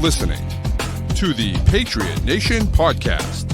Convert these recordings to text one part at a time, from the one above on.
listening to the Patriot Nation Podcast.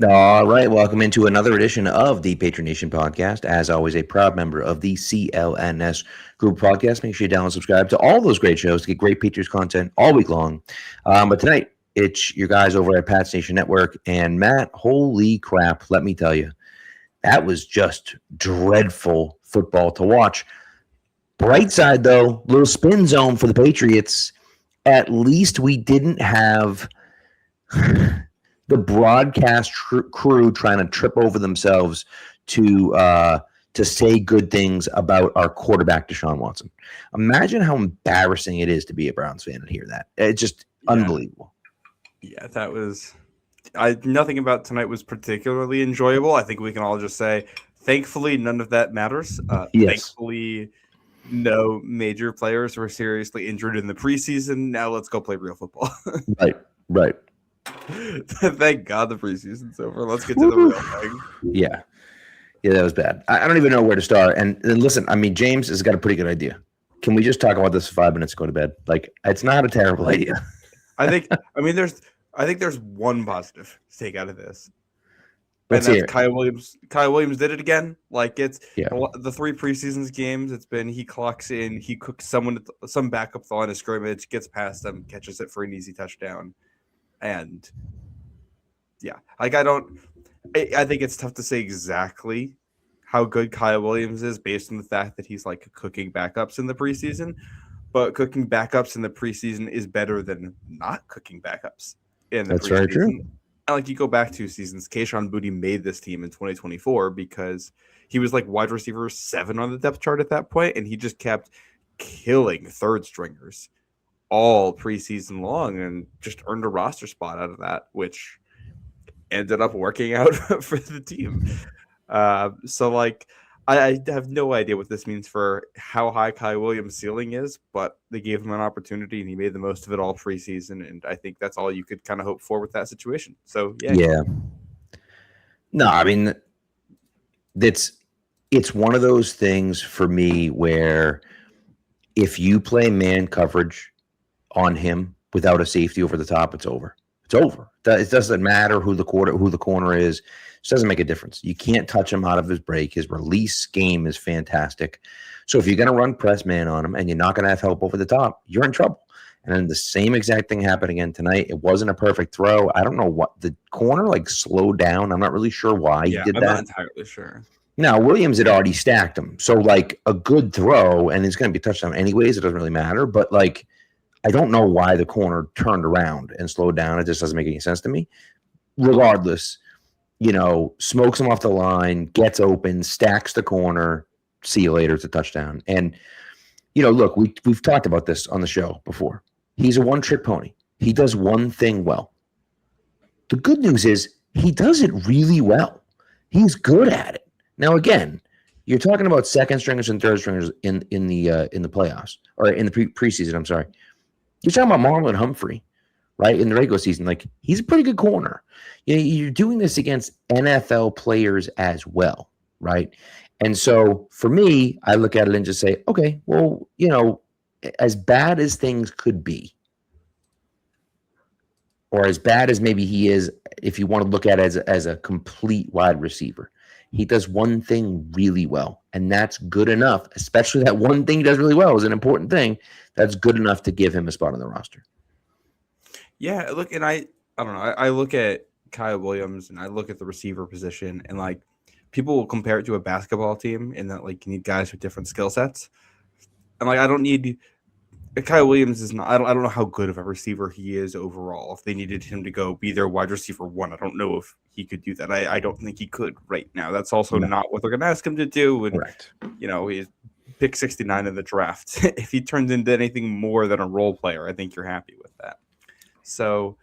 All right, welcome into another edition of the Patriot Nation Podcast. As always, a proud member of the CLNS Group Podcast. Make sure you download and subscribe to all those great shows to get great Patriots content all week long. But tonight, it's your guys over at Pat's Nation Network. And Matt, holy crap, let me tell you, that was just dreadful football to watch. Bright side, though, little spin zone for the Patriots. At least we didn't have the broadcast crew trying to trip over themselves to say good things about our quarterback, Deshaun Watson. Imagine how embarrassing it is to be a Browns fan and hear that. It's just unbelievable. Yeah, that was nothing about tonight was particularly enjoyable. I think we can all just say, thankfully, none of that matters. Yes. Thankfully, no major players were seriously injured in the preseason. Now let's go play real football. Right. Thank God the preseason's over. Let's get to the real thing. Yeah, that was bad. I don't even know where to start. And listen, I mean, James has got a pretty good idea. Can we just talk about this for 5 minutes and go to bed? Like, it's not a terrible idea. I think there's one positive to take out of this. Let's and hear that's it. Kyle Williams. Kyle Williams did it again. Like the 3 preseasons games, it's been he clocks in, he cooks some backup the line of scrimmage, gets past them, catches it for an easy touchdown. And yeah, like I think it's tough to say exactly how good Kyle Williams is based on the fact that he's like cooking backups in the preseason, but cooking backups in the preseason is better than not cooking backups in the preseason. That's very true. And like you go back 2 seasons, Kayshon Boutte made this team in 2024 because he was like wide receiver 7 on the depth chart at that point, and he just kept killing third stringers all preseason long and just earned a roster spot out of that, which ended up working out for the team. So like, I have no idea what this means for how high Kyle Williams' ceiling is, but they gave him an opportunity and he made the most of it all preseason. And I think that's all you could kind of hope for with that situation. So yeah. No, I mean, it's one of those things for me where if you play man coverage on him without a safety over the top, it's over. It's over. It doesn't matter who the corner is. It doesn't make a difference. You can't touch him out of his break. His release game is fantastic. So if you're going to run press man on him and you're not going to have help over the top, you're in trouble. And then the same exact thing happened again tonight. It wasn't a perfect throw. I don't know what the corner like slowed down. I'm not really sure why he did that. I'm not entirely sure. Now, Williams had already stacked him. So like a good throw, and it's going to be a touchdown anyways. It doesn't really matter. But like, I don't know why the corner turned around and slowed down. It just doesn't make any sense to me. Regardless, smokes him off the line, gets open, stacks the corner. See you later. It's a touchdown. And, look, we've talked about this on the show before. He's a one-trick pony. He does one thing well. The good news is he does it really well. He's good at it. Now, again, you're talking about second stringers and third stringers in the playoffs or in the preseason. I'm sorry. You're talking about Marlon Humphrey, right? In the regular season, like he's a pretty good corner. You're doing this against NFL players as well, right? And so for me, I look at it and just say, okay, well, as bad as things could be, or as bad as maybe he is, if you want to look at it as a complete wide receiver, he does one thing really well, and that's good enough, especially that one thing he does really well is an important thing. That's good enough to give him a spot on the roster. Yeah, look, and I don't know. I look at Kyle Williams and I look at the receiver position, and like people will compare it to a basketball team in that like you need guys with different skill sets. And like I don't need Kyle Williams is not. I don't know how good of a receiver he is overall. If they needed him to go be their wide receiver 1, I don't know if he could do that. I don't think he could right now. That's also not what they're going to ask him to do. And Correct. He's pick 69 in the draft. If he turns into anything more than a role player, I think you're happy with that. So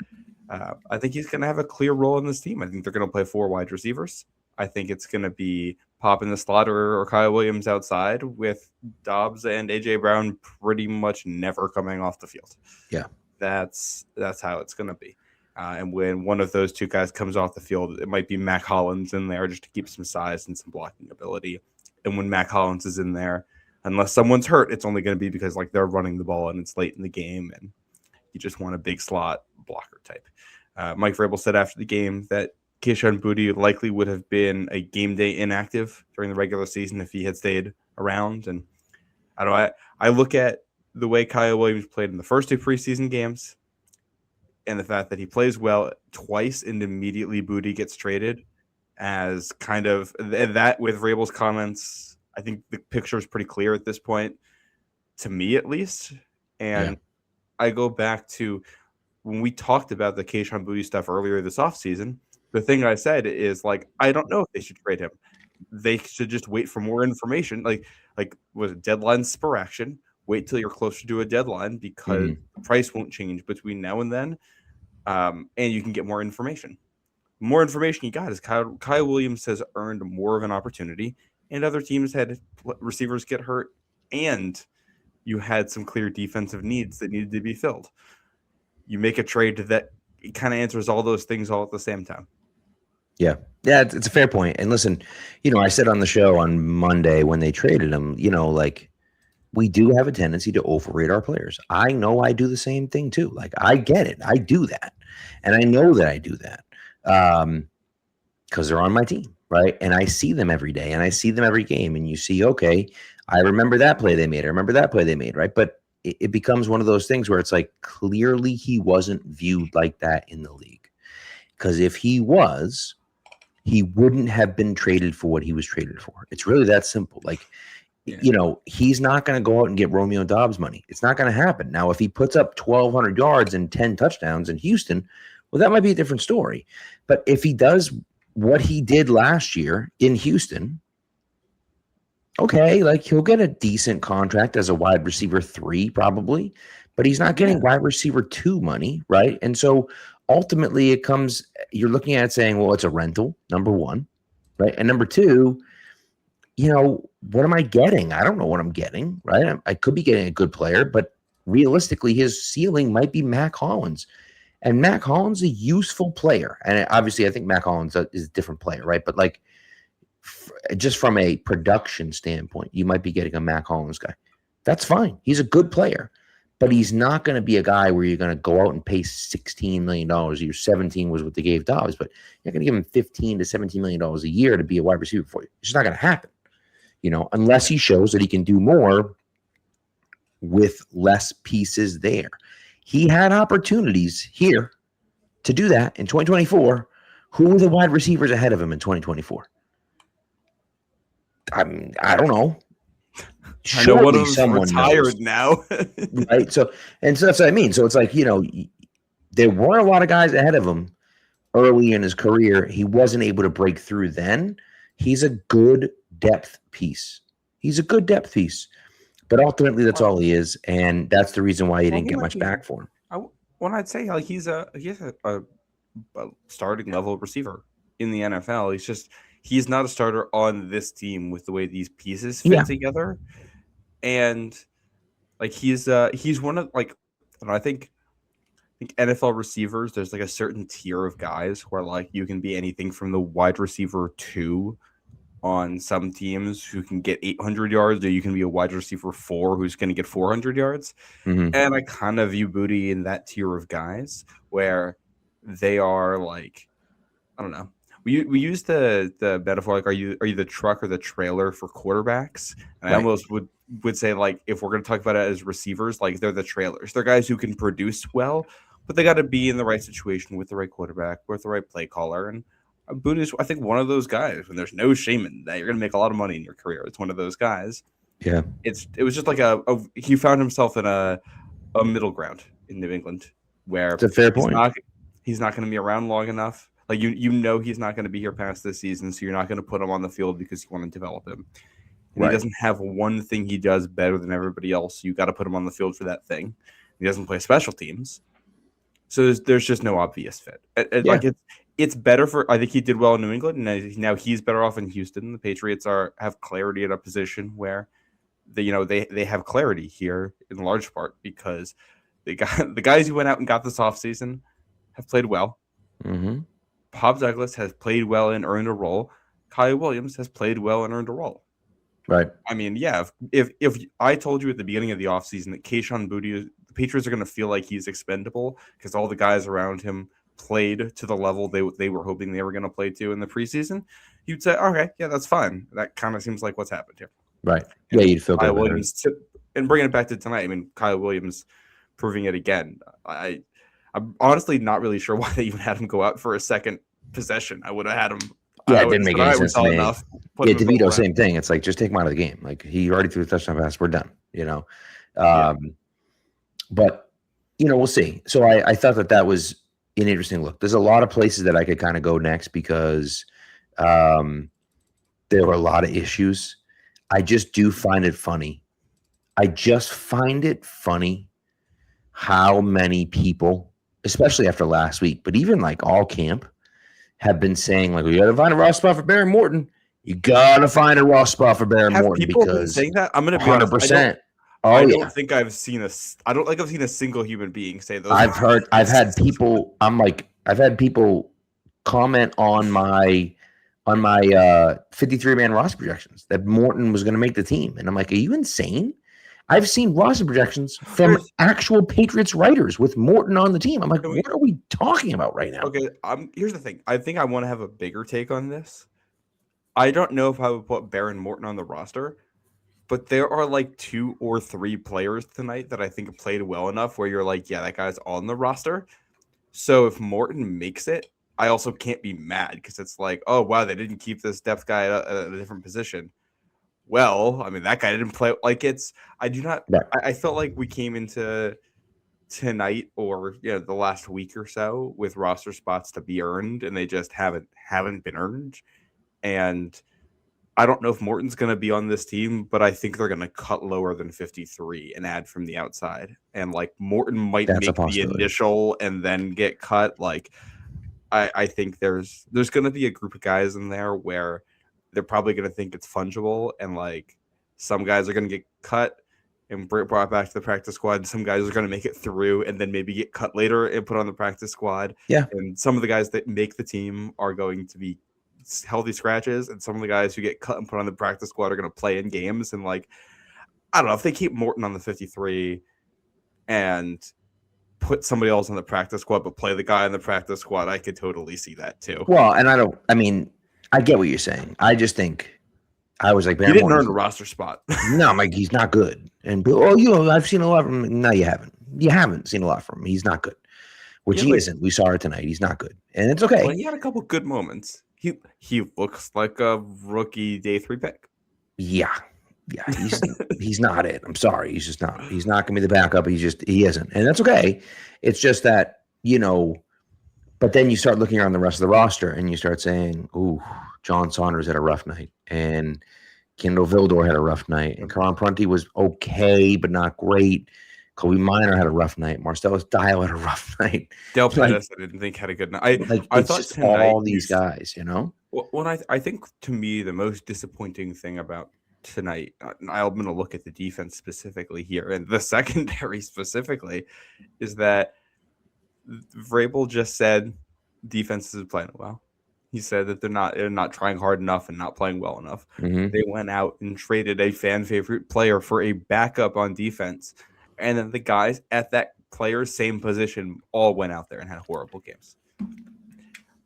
I think he's going to have a clear role in this team. I think they're going to play 4 wide receivers. I think it's going to be Pop in the slot or Kyle Williams outside, with Dobbs and AJ Brown pretty much never coming off the field. Yeah. That's how it's going to be. And when one of those two guys comes off the field, it might be Mac Hollins in there just to keep some size and some blocking ability. And when Mac Hollins is in there, unless someone's hurt, it's only going to be because like they're running the ball and it's late in the game and you just want a big slot blocker type. Mike Vrabel said after the game that Kayshon Boutte likely would have been a game day inactive during the regular season if he had stayed around. And I don't know, I look at the way Kyle Williams played in the first two preseason games and the fact that he plays well twice and immediately Boutte gets traded as kind of that with Vrabel's comments. I think the picture is pretty clear at this point, to me at least. And I go back to when we talked about the Kayshon Boutte stuff earlier this offseason. The thing I said is, like, I don't know if they should trade him. They should just wait for more information. Like was it deadline spur action? Wait till you're closer to a deadline because the price won't change between now and then. And you can get more information. More information you got is Kyle Williams has earned more of an opportunity, and other teams had receivers get hurt, and you had some clear defensive needs that needed to be filled. You make a trade that kind of answers all those things all at the same time. Yeah, it's a fair point. And listen, I said on the show on Monday when they traded him, like, we do have a tendency to overrate our players. I know I do the same thing too. Like, I get it. I do that. And I know that I do that because they're on my team, right? And I see them every day and I see them every game. And you see, okay, I remember that play they made. I remember that play they made, right? But it becomes one of those things where it's like, clearly he wasn't viewed like that in the league. Because if he was, he wouldn't have been traded for what he was traded for. It's really that simple. Like, he's not going to go out and get Romeo Dobbs money. It's not going to happen. Now, if he puts up 1,200 yards and 10 touchdowns in Houston, well, that might be a different story. But if he does what he did last year in Houston, okay, like, he'll get a decent contract as a wide receiver 3 probably, but he's not getting wide receiver 2 money, right? And so ultimately you're looking at it saying, well, it's a rental, number one, right? And number two, what am I getting? I don't know what I'm getting, right? I could be getting a good player, but realistically, his ceiling might be Mac Hollins. And Mac Hollins is a useful player. And obviously, I think Mac Hollins is a different player, right? But like, just from a production standpoint, you might be getting a Mac Hollins guy. That's fine. He's a good player. But he's not going to be a guy where you're going to go out and pay $16 million a year. 17 was what they gave Dobbs, but you're going to give him $15 to $17 million a year to be a wide receiver for you. It's just not going to happen, unless he shows that he can do more with less pieces there. He had opportunities here to do that in 2024. Who were the wide receivers ahead of him in 2024? I don't know. I know one of them's retired now. Right. So that's what I mean. So it's like, there were a lot of guys ahead of him early in his career. He wasn't able to break through then. He's a good depth piece. But ultimately, that's all he is. And that's the reason why you didn't get much back for him. I'd say, like, he's a starting level receiver in the NFL. He's not a starter on this team with the way these pieces fit together. And like, he's one of, like, I think NFL receivers, there's like a certain tier of guys where, like, you can be anything from the wide receiver 2 on some teams who can get 800 yards, or you can be a wide receiver 4 who's going to get 400 yards. Mm-hmm. And I kind of view Boutte in that tier of guys where they are, like, I don't know. We use the metaphor, like, are you the truck or the trailer for quarterbacks? And I almost would say, like, if we're going to talk about it as receivers, like, they're the trailers. They're guys who can produce well, but they got to be in the right situation with the right quarterback, with the right play caller. And Boutte is, I think, one of those guys. When there's no shame in that, you're going to make a lot of money in your career. It's one of those guys. Yeah. It was just like he found himself in a middle ground in New England where it's a fair point. He's not going to be around long enough. Like, he's not going to be here past this season, so you're not going to put him on the field because you want to develop him. And he doesn't have one thing he does better than everybody else. You got to put him on the field for that thing. He doesn't play special teams, so there's just no obvious fit. Like, it's better for. I think he did well in New England, and now he's better off in Houston. The Patriots have clarity at a position where they have clarity here in large part because the guys who went out and got this offseason have played well. Mm-hmm. Bob Douglas has played well and earned a role. Kyle Williams has played well and earned a role. Right. I mean, yeah, if I told you at the beginning of the offseason that Kayshon Boutte, the Patriots are going to feel like he's expendable because all the guys around him played to the level they were hoping they were going to play to in the preseason, you'd say, okay, yeah, that's fine. That kind of seems like what's happened here. Right. Yeah, you'd feel Kyle good. Williams, and bringing it back to tonight, I mean, Kyle Williams proving it again. I'm honestly not really sure why they even had him go out for a second possession. I would have had him. Yeah, it didn't make any sense to me. Enough, yeah, DeVito, same thing. It's like, just take him out of the game. Like, he already threw a touchdown pass. We're done, But, we'll see. So I thought that was an interesting look. There's a lot of places that I could kind of go next because there were a lot of issues. I just do find it funny. I just find it funny how many people, especially after last week, but even like all camp, have been saying, like, we got to find a raw spot for Baron Morton. You got to find a raw spot for Baron Morton because saying that. I'm going to be 100%. I don't think I've seen a single human being say those. I've had people comment on my 53-man roster projections that Morton was going to make the team. And I'm like, are you insane? I've seen roster projections from actual Patriots writers with Morton on the team. I'm like, what are we talking about right now? Okay, here's the thing. I think I want to have a bigger take on this. I don't know if I would put Baron Morton on the roster, but there are like 2 or 3 players tonight that I think played well enough where you're like, yeah, that guy's on the roster. So if Morton makes it, I also can't be mad because it's like, oh, wow, they didn't keep this depth guy at a different position. Well, I mean, that guy didn't play. Like, I felt like we came into tonight or the last week or so with roster spots to be earned, and they just haven't been earned. And I don't know if Morton's going to be on this team, but I think they're going to cut lower than 53 and add from the outside. And like Morton might make the initial and then get cut. Like, I think there's going to be a group of guys in there where they're probably going to think it's fungible, and like some guys are going to get cut and brought back to the practice squad, and some guys are going to make it through and then maybe get cut later and put on the practice squad. Yeah. And some of the guys that make the team are going to be healthy scratches, and some of the guys who get cut and put on the practice squad are going to play in games. And like, I don't know if they keep Morton on the 53 and put somebody else on the practice squad, but play the guy on the practice squad, I could totally see that too. Well, and I get what you're saying. I just think I was like, he didn't earn a roster spot. No, I'm like, he's not good. And I've seen a lot from him. No, you haven't. You haven't seen a lot from him. He's not good. Which he isn't. We saw it tonight. He's not good, and it's okay. Well, he had a couple good moments. He looks like a rookie day 3 pick. Yeah. He's not it. I'm sorry. He's just not. He's not gonna be the backup. He isn't, and that's okay. It's just that But then you start looking around the rest of the roster and you start saying, ooh, John Saunders had a rough night, and Kendall Vildor had a rough night, and Karan Prunty was okay, but not great. Kobe Minor had a rough night. Marcellus Dial had a rough night. Del Pettis, I didn't think had a good night. I thought just all these guys, Well, I think to me the most disappointing thing about tonight, I'm going to look at the defense specifically here, and the secondary specifically, is that Vrabel just said defense is playing well. He said that they're not trying hard enough and not playing well enough. Mm-hmm. They went out and traded a fan favorite player for a backup on defense, and then the guys at that player's same position all went out there and had horrible games.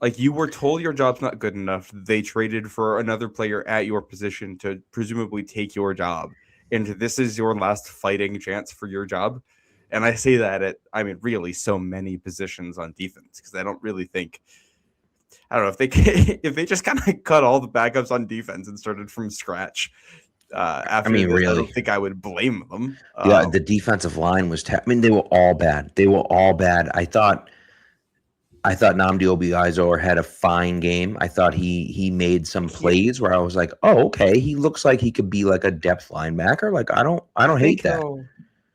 Like, you were told your job's not good enough. They traded for another player at your position to presumably take your job, and this is your last fighting chance for your job. And I say that at, really so many positions on defense, because I don't really think, I don't know if they just kind of cut all the backups on defense and started from scratch. After really, I don't think I would blame them. Yeah, the defensive line was. They were all bad. I thought Nnamdi Obiazor had a fine game. I thought he made some plays where I was like, oh, okay, he looks like he could be like a depth linebacker. Like, I don't hate that.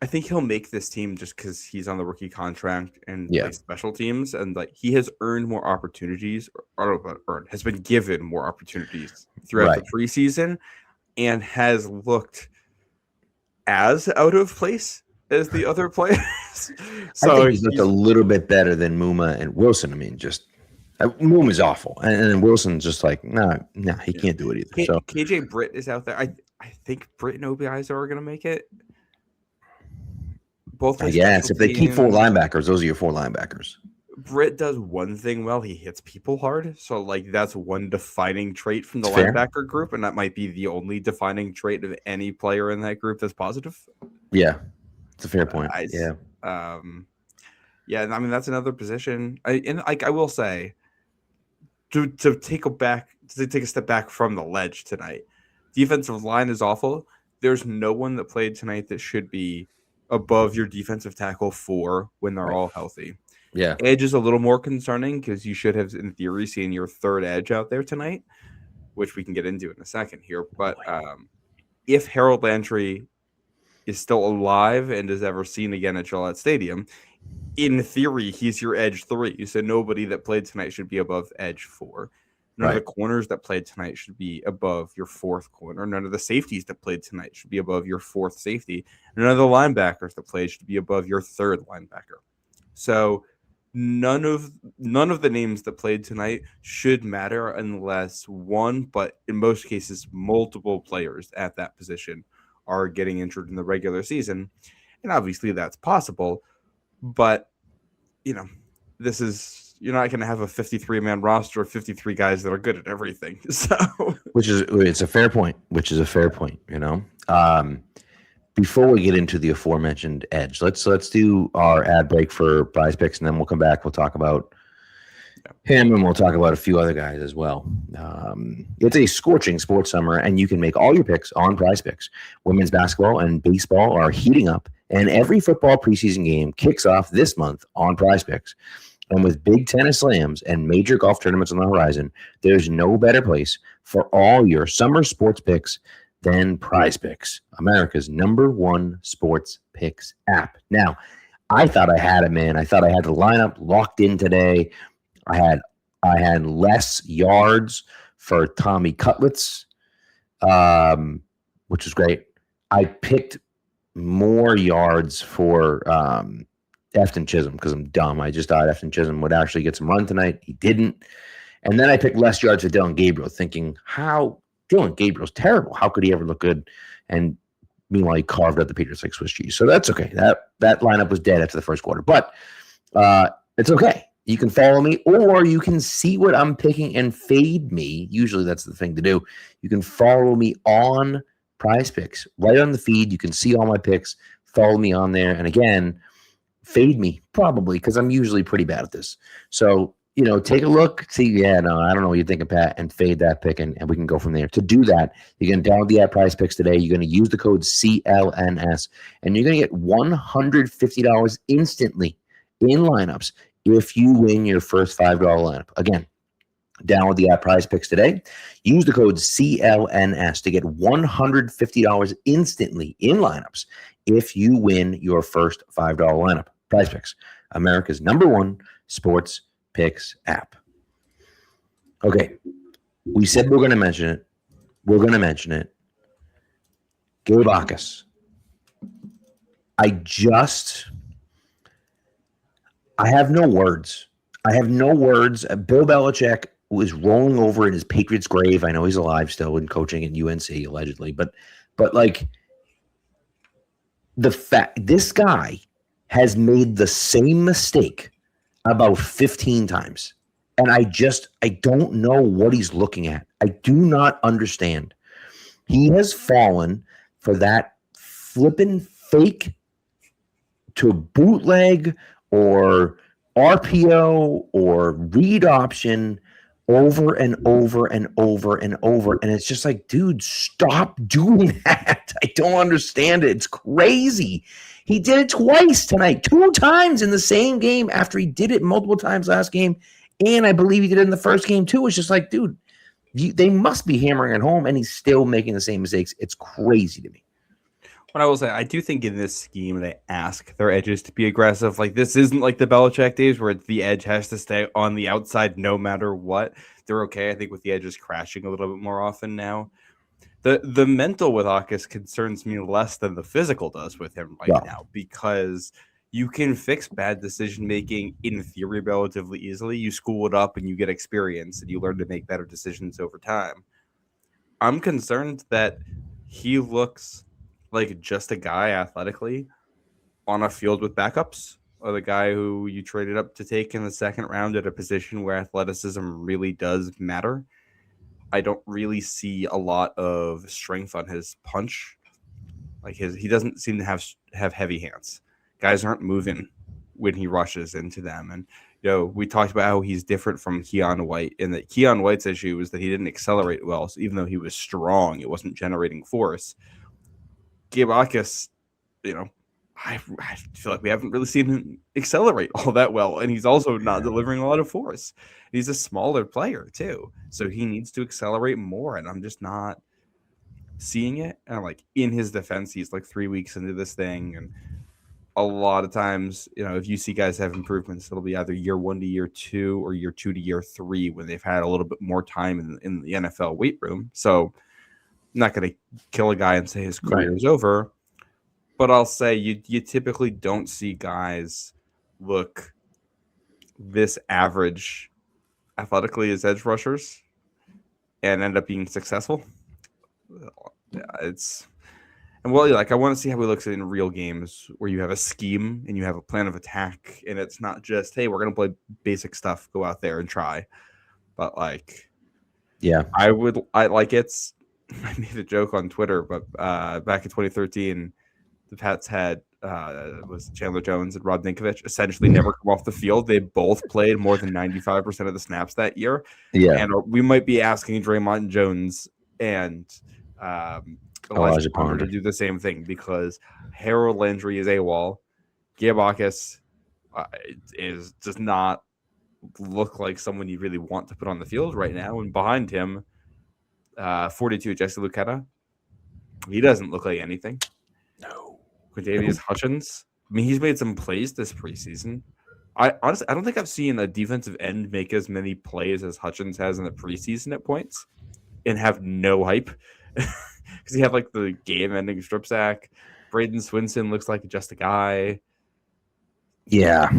I think he'll make this team just because he's on the rookie contract and Yeah. plays special teams, and like he has earned more opportunities, has been given more opportunities throughout the preseason, and has looked as out of place as the other players. So I think he's looked a little bit better than Muma and Wilson. I mean, just Muma's awful, and then Wilson's just like, nah, he can't do it either. So KJ Britt is out there. I think Britt and Obiaiza are going to make it. Both, I guess, if they keep 4 linebackers, those are your 4 linebackers. Britt does one thing well. He hits people hard. So, like, that's one defining trait from the linebacker group, and that might be the only defining trait of any player in that group that's positive. Yeah, it's a fair point. Yeah, I mean, that's another position. I will say, to take a step back from the ledge tonight, defensive line is awful. There's no one that played tonight that should be above your defensive tackle 4 when they're all healthy. Yeah. Edge is a little more concerning because you should have, in theory, seen your 3rd edge out there tonight, which we can get into in a second here. But if Harold Landry is still alive and is ever seen again at Gillette Stadium, in theory, he's your edge 3. So nobody that played tonight should be above edge 4. None of the corners that played tonight should be above your 4th corner. None of the safeties that played tonight should be above your 4th safety. None of the linebackers that played should be above your 3rd linebacker. So none of the names that played tonight should matter unless one, but in most cases, multiple players at that position are getting injured in the regular season. And obviously that's possible. But, this is... You're not going to have a 53-man roster of 53 guys that are good at everything. So, it's a fair point. Before we get into the aforementioned edge, let's do our ad break for Prize Picks, and then we'll come back. We'll talk about him, and we'll talk about a few other guys as well. It's a scorching sports summer, and you can make all your picks on Prize Picks. Women's basketball and baseball are heating up, and every football preseason game kicks off this month on Prize Picks. And with big tennis slams and major golf tournaments on the horizon, there's no better place for all your summer sports picks than Prize Picks, America's #1 sports picks app. Now, I thought I had it, man. I thought I had the lineup locked in today. I had less yards for Tommy Cutlets, which was great. I picked more yards for Efton Chisholm because I'm dumb. I just thought Efton Chisholm would actually get some run tonight. He didn't. And then I picked less yards for Dylan Gabriel, thinking, Dylan Gabriel's terrible. How could he ever look good? And meanwhile, he carved out the Patriots like Swiss cheese. So that's okay. That lineup was dead after the first quarter. But it's okay. You can follow me, or you can see what I'm picking and fade me. Usually that's the thing to do. You can follow me on Prize Picks. Right on the feed, you can see all my picks. Follow me on there. And again, fade me, probably, because I'm usually pretty bad at this. So, take a look, see, I don't know what you think of Pat, and fade that pick, and we can go from there. To do that, you're going to download the app Prize Picks today. You're going to use the code CLNS, and you're going to get $150 instantly in lineups if you win your first $5 lineup. Again, download the app Prize Picks today. Use the code CLNS to get $150 instantly in lineups if you win your first $5 lineup. Prize Picks, America's #1 sports picks app. Okay, we said we're going to mention it. We're going to mention it. Gabe Bacchus. I have no words. Bill Belichick was rolling over in his Patriots grave. I know he's alive still and coaching at UNC allegedly, but like the fact this guy has made the same mistake about 15 times. And I don't know what he's looking at. I do not understand. He has fallen for that flippin' fake to bootleg or RPO or read option over and over and over and over. And it's just like, dude, stop doing that. I don't understand it. It's crazy. He did it twice tonight, 2 times in the same game after he did it multiple times last game. And I believe he did it in the first game too. It's just like, dude, they must be hammering it home, and he's still making the same mistakes. It's crazy to me. But I will say, I do think in this scheme, they ask their edges to be aggressive. Like, this isn't like the Belichick days where the edge has to stay on the outside no matter what. They're okay, I think, with the edges crashing a little bit more often now. The mental with Akis concerns me less than the physical does with him now, because you can fix bad decision making in theory relatively easily. You school it up and you get experience and you learn to make better decisions over time. I'm concerned that he looks like just a guy athletically on a field with backups, or the guy who you traded up to take in the second round at a position where athleticism really does matter. I don't really see a lot of strength on his punch. Like he doesn't seem to have heavy hands. Guys aren't moving when he rushes into them. And we talked about how he's different from Keon White, and that Keon White's issue was that he didn't accelerate well. So even though he was strong, it wasn't generating force. Gabakis, I feel like we haven't really seen him accelerate all that well, and he's also not delivering a lot of force. He's a smaller player too, so he needs to accelerate more, and I'm just not seeing it. And like, in his defense, he's like 3 weeks into this thing, and a lot of times, if you see guys have improvements, it'll be either year 1 to year 2 or year 2 to year 3 when they've had a little bit more time in the NFL weight room. So I'm not going to kill a guy and say his career is over. But I'll say you typically don't see guys look this average athletically as edge rushers and end up being successful. I want to see how he looks in real games where you have a scheme and you have a plan of attack, and it's not just, hey, we're going to play basic stuff, go out there and try. But I made a joke on Twitter, but back in 2013, the Pats had was Chandler Jones and Rob Ninkovich essentially never come off the field. They both played more than 95% of the snaps that year. Yeah, and we might be asking Draymond Jones and Elijah Palmer to do the same thing, because Harold Landry is AWOL. Gabakis does not look like someone you really want to put on the field right now. And behind him, 42 Jesse Lucetta, he doesn't look like anything. No. Quintavious Hutchins, I mean, he's made some plays this preseason. I don't think I've seen a defensive end make as many plays as Hutchins has in the preseason at points and have no hype, because he had like the game-ending strip sack. Braden Swinson looks like just a guy. Yeah,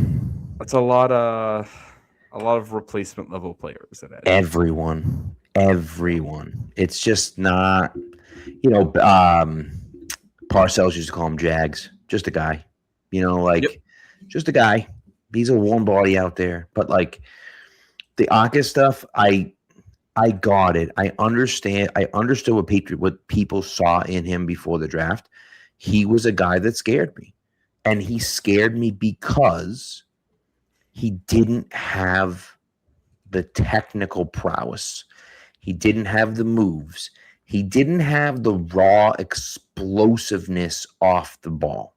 it's a lot of replacement level players at edge. Everyone. It's just not, Parcells used to call him Jags, just a guy, just a guy. He's a warm body out there. But like the Akis stuff, I got it. I understand. I understood what people saw in him before the draft. He was a guy that scared me, and he scared me because he didn't have the technical prowess. He didn't have the moves. He didn't have the raw explosiveness off the ball.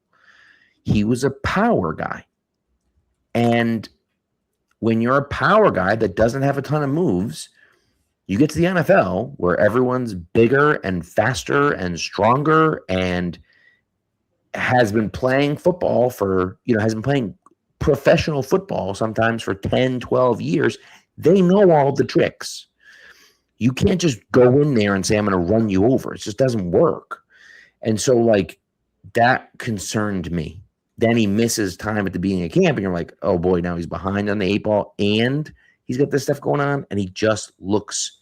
He was a power guy. And when you're a power guy that doesn't have a ton of moves, you get to the NFL where everyone's bigger and faster and stronger and has been playing football has been playing professional football sometimes for 10, 12 years. They know all the tricks. You can't just go in there and say, I'm going to run you over. It just doesn't work. And so, that concerned me. Then he misses time at the beginning of camp, and you're like, oh, boy, now he's behind on the 8-ball, and he's got this stuff going on, and he just looks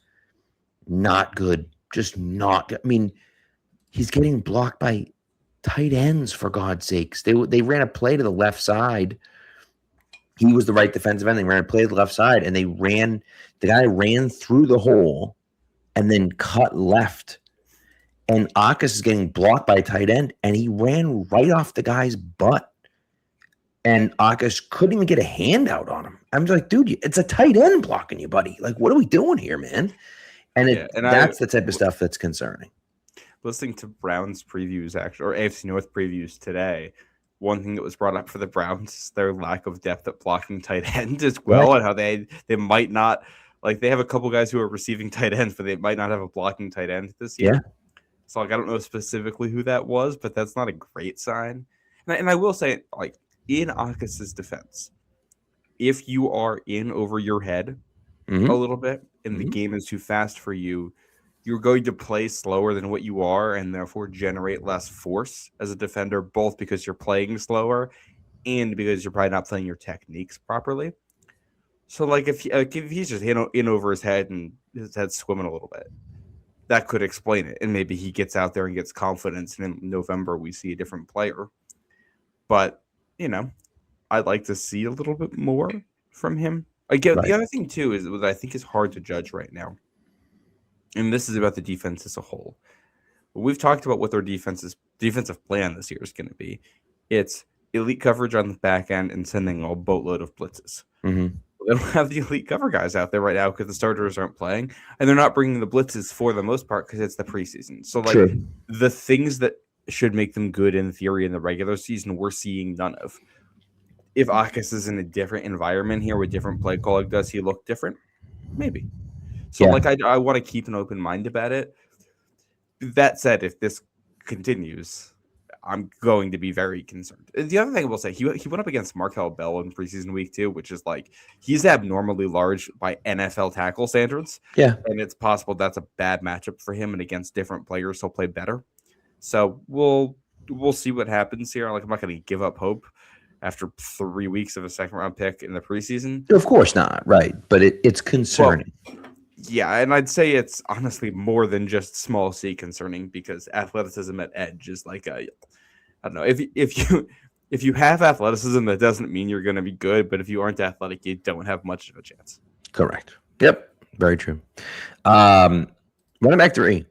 not good. Just not good. I mean, he's getting blocked by tight ends, for God's sakes. They ran a play to the left side. He was the right defensive end. They ran a play to the left side, and the guy ran through the hole and then cut left. And Akis is getting blocked by a tight end, and he ran right off the guy's butt. And Akis couldn't even get a hand out on him. I'm just like, dude, it's a tight end blocking you, buddy. Like, what are we doing here, man? And that's the type of stuff that's concerning. Listening to Browns previews, or AFC North previews today, one thing that was brought up for the Browns is their lack of depth at blocking tight end as well, and how they might not, they have a couple guys who are receiving tight ends, but they might not have a blocking tight end this year. So like I don't know specifically who that was, but that's not a great sign. And I will say, like in Akas's defense, if you are in over your head a Mhm. little bit and the Mhm. game is too fast for you, you're going to play slower than what you are and therefore generate less force as a defender, both because you're playing slower and because you're probably not playing your techniques properly. So like if he's just in over his head and his head's swimming a little bit, that could explain it. And maybe he gets out there and gets confidence, and in November we see a different player. But, I'd like to see a little bit more from him. Again, the Right. other thing too is what I think is hard to judge right now, and this is about the defense as a whole. We've talked about what their defensive plan this year is going to be. It's elite coverage on the back end and sending a boatload of blitzes. Mhm. They don't have the elite cover guys out there right now because the starters aren't playing, and they're not bringing the blitzes for the most part because it's the preseason. So, like, True. the things that should make them good in theory in the regular season, we're seeing none of. If Akis is in a different environment here with different play calling, does he look different? Maybe. So, Yeah. like, I want to keep an open mind about it. That said, if this continues, I'm going to be very concerned. The other thing I will say, he went up against Markel Bell in preseason week 2, which is like he's abnormally large by NFL tackle standards, Yeah. and it's possible that's a bad matchup for him. And against different players, he'll play better. So we'll see what happens here. Like I'm not going to give up hope after 3 weeks of a second round pick in the preseason. Of course not. Right. But it's concerning. Well, yeah, and I'd say it's honestly more than just small C concerning because athleticism at edge is like I don't know if you have athleticism, that doesn't mean you're going to be good. But if you aren't athletic, you don't have much of a chance. Correct. Yep. Very true. Running back 3,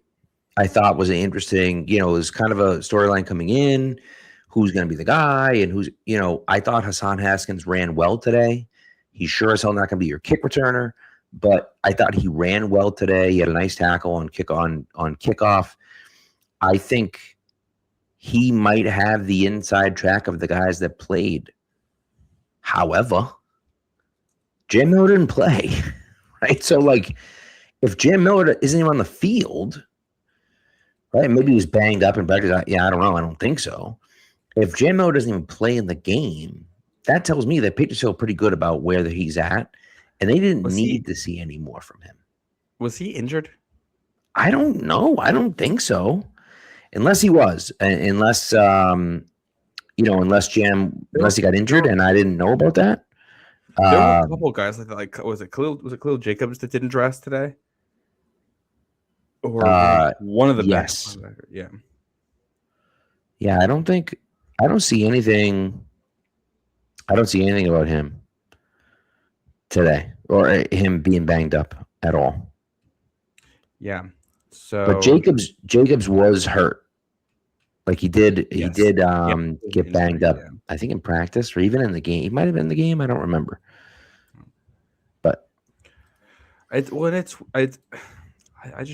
I thought was an interesting. It was kind of a storyline coming in. Who's going to be the guy, and who's I thought Hassan Haskins ran well today. He's sure as hell not going to be your kick returner, but I thought he ran well today. He had a nice tackle on kickoff. I think he might have the inside track of the guys that played. However, Jim Miller didn't play, right? So, like, if Jim Miller isn't even on the field, right? Maybe he's banged up and practice. Yeah, I don't know. I don't think so. If Jim Miller doesn't even play in the game, that tells me that Patriots feel pretty good about where he's at, and they didn't need to see any more from him. Was he injured? I don't know. I don't think so. Unless he was, unless he got injured, and I didn't know about that. There were a couple guys like was it Khalil Jacobs that didn't dress today, or one of the yes, yeah. I don't see anything. I don't see anything about him today or him being banged up at all. Yeah. So, but Jacobs was hurt. Like he did get banged up. Yeah. I think in practice or even in the game. He might have been in the game. I don't remember. But I just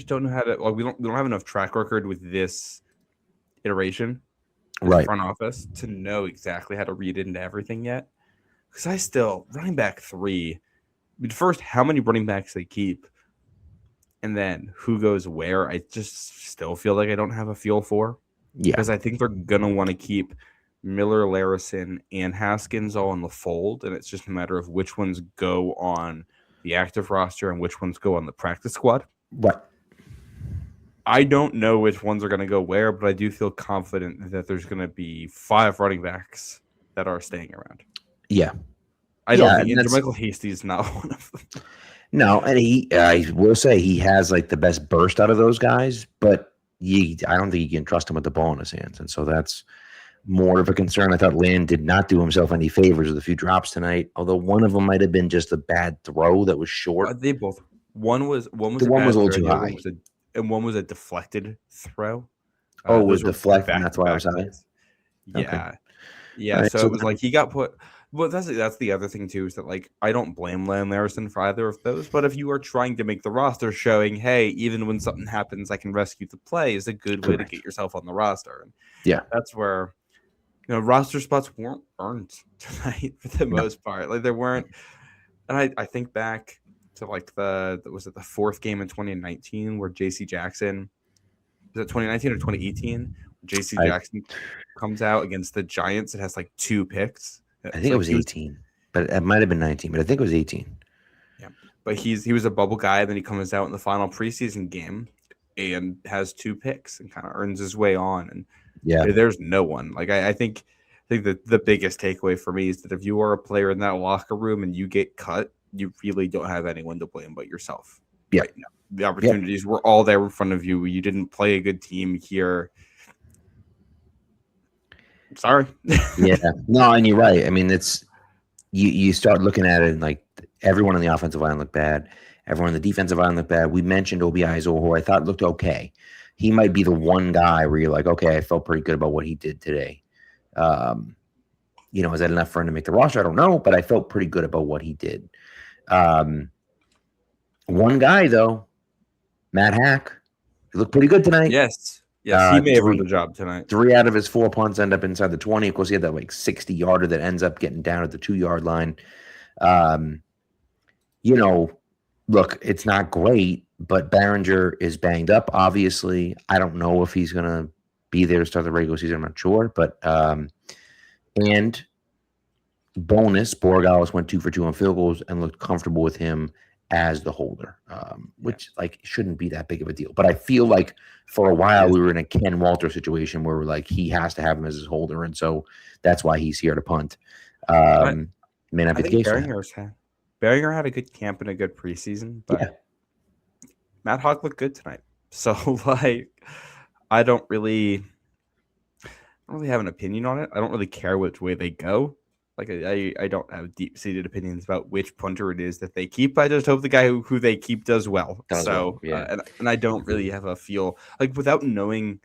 don't know how to. Like, we don't have enough track record with this iteration, right? Front office to know exactly how to read into everything yet. Because running back 3. First, how many running backs they keep, and then who goes where. I just still feel like I don't have a feel for. Yeah, because I think they're gonna want to keep Miller, Larison, and Haskins all in the fold, and it's just a matter of which ones go on the active roster and which ones go on the practice squad. Right. I don't know which ones are going to go where, but I do feel confident that there's going to be 5 running backs that are staying around. Yeah. I don't think Michael Hasty is not one of them. No, and I will say he has like the best burst out of those guys, but I don't think you can trust him with the ball in his hands, and so that's more of a concern. I thought Land did not do himself any favors with a few drops tonight, although one of them might have been just a bad throw that was short. They both. One was a little too high, and one was a deflected throw. It was deflected, and that's why I was high. Yeah, okay. Yeah. Right, so it was like he got put. Well, that's the other thing too, is that like I don't blame Lamb Larison for either of those. But if you are trying to make the roster, showing hey, even when something happens, I can rescue the play is a good way to get yourself on the roster. And yeah, that's where roster spots weren't earned tonight for the most part. Like there weren't. And I think back to like the 4th game in 2019 where J.C. Jackson it 2019 or 2018? JC Jackson comes out against the Giants. It has like 2 picks. I think it was 18, but it might have been 19, but I think it was 18. Yeah, but he was a bubble guy. Then he comes out in the final preseason game and has 2 picks and kind of earns his way on. And there's no one. Like I think that the biggest takeaway for me is that if you are a player in that locker room and you get cut, you really don't have anyone to blame but yourself. Yeah. Right now. The opportunities were all there in front of you. You didn't play a good team here. Sorry. Yeah. No, and you're right. I mean, it's you start looking at it and like everyone on the offensive line looked bad. Everyone on the defensive line looked bad. We mentioned Obiaizo, who I thought looked okay. He might be the one guy where you're like, okay, I felt pretty good about what he did today. Is that enough for him to make the roster? I don't know, but I felt pretty good about what he did. One guy, though, Matt Hack, he looked pretty good tonight. Yes, he may have earned the job tonight. 3 out of his 4 punts end up inside the 20. Of course, he had that like 60-yarder that ends up getting down at the 2-yard line. Look, it's not great, but Behringer is banged up, obviously. I don't know if he's going to be there to start the regular season. I'm not sure. But, and bonus, Borregales went 2 for 2 on field goals and looked comfortable with him as the holder, which like shouldn't be that big of a deal. But I feel like for a while we were in a Ken Walter situation where we're like, he has to have him as his holder. And so that's why he's here to punt. May not be the case. Behringer had a good camp and a good preseason, but Matt Hawk looked good tonight. So like, I don't really have an opinion on it. I don't really care which way they go. Like I don't have deep-seated opinions about which punter it is that they keep. I just hope the guy who they keep does well. And I don't really have a feel like without knowing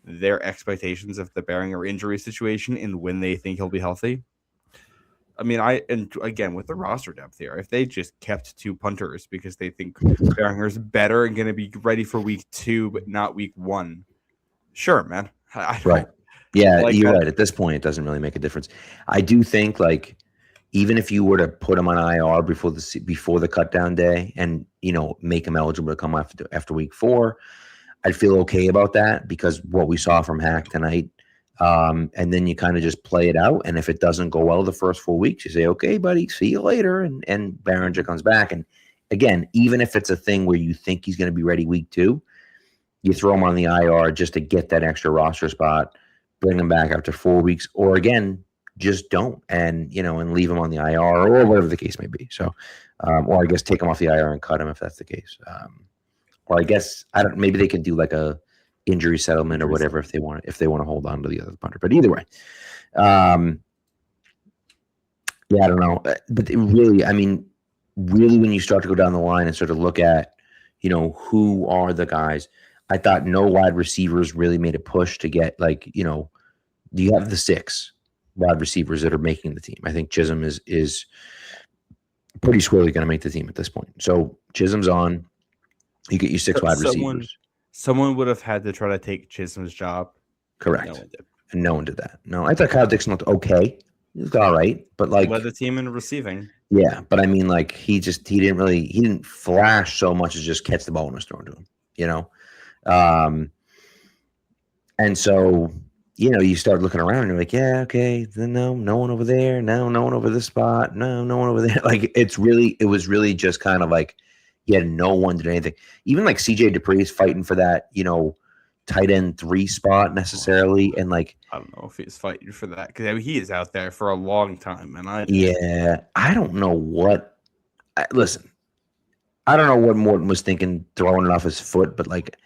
their expectations of the Behringer injury situation and when they think he'll be healthy. I mean, and again with the roster depth here, if they just kept 2 punters because they think Behringer's better and going to be ready for week 2 but not week 1, sure, man. Right. Yeah, like you're right. At this point, it doesn't really make a difference. I do think, like, even if you were to put him on IR before the cut down day and make him eligible to come after week 4, I'd feel okay about that because what we saw from Hack tonight, and then you kind of just play it out. And if it doesn't go well the first 4 weeks, you say, "Okay, buddy, see you later," and Behringer comes back. And again, even if it's a thing where you think he's going to be ready week 2, you throw him on the IR just to get that extra roster spot. Bring him back after 4 weeks, or again, just don't, and leave him on the IR or whatever the case may be. So, or I guess take him off the IR and cut him if that's the case. Or I guess maybe they could do like a injury settlement or whatever if they want to hold on to the other punter. But either way, I don't know. But really, when you start to go down the line and sort of look at, who are the guys. I thought no wide receivers really made a push to get do you have the 6 wide receivers that are making the team? I think Chisholm is pretty squarely going to make the team at this point. So Chisholm's on. You get your 6 wide receivers. Someone would have had to try to take Chisholm's job. Correct. No one did. And no one did that. No, I thought Kyle Dixon looked okay. He looked all right, but led the team in receiving. Yeah, but I mean, he didn't flash so much as just catch the ball when it was thrown to him. And so, you start looking around and you're like, yeah, okay, then no one over there. No one over this spot. No one over there. Like, it was really just kind of like, no one did anything. Even like CJ Dupree's fighting for that, tight end 3 spot necessarily. And like, I don't know if he's fighting for that because he is out there for a long time. And I don't know what, listen, I don't know what Morton was thinking throwing it off his foot, but like,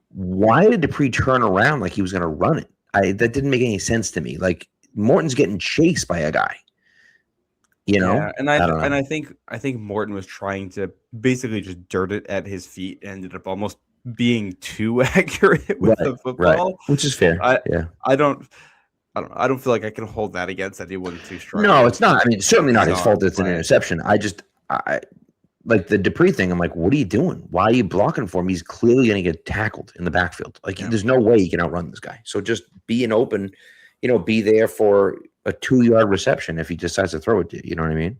why did Dupree turn around like he was going to run it? That didn't make any sense to me. Like Morton's getting chased by a guy, Yeah, and I think Morton was trying to basically just dirt it at his feet and ended up almost being too accurate with the football, which is fair. I don't feel like I can hold that against anyone too strong. No, it's not. I mean, it's certainly not his fault. It's an interception. I like the Dupree thing. I'm like, what are you doing? Why are you blocking for him? He's clearly going to get tackled in the backfield. Like, there's no way you can outrun this guy. So just be an open, be there for a 2-yard reception if he decides to throw it to you. You know what I mean?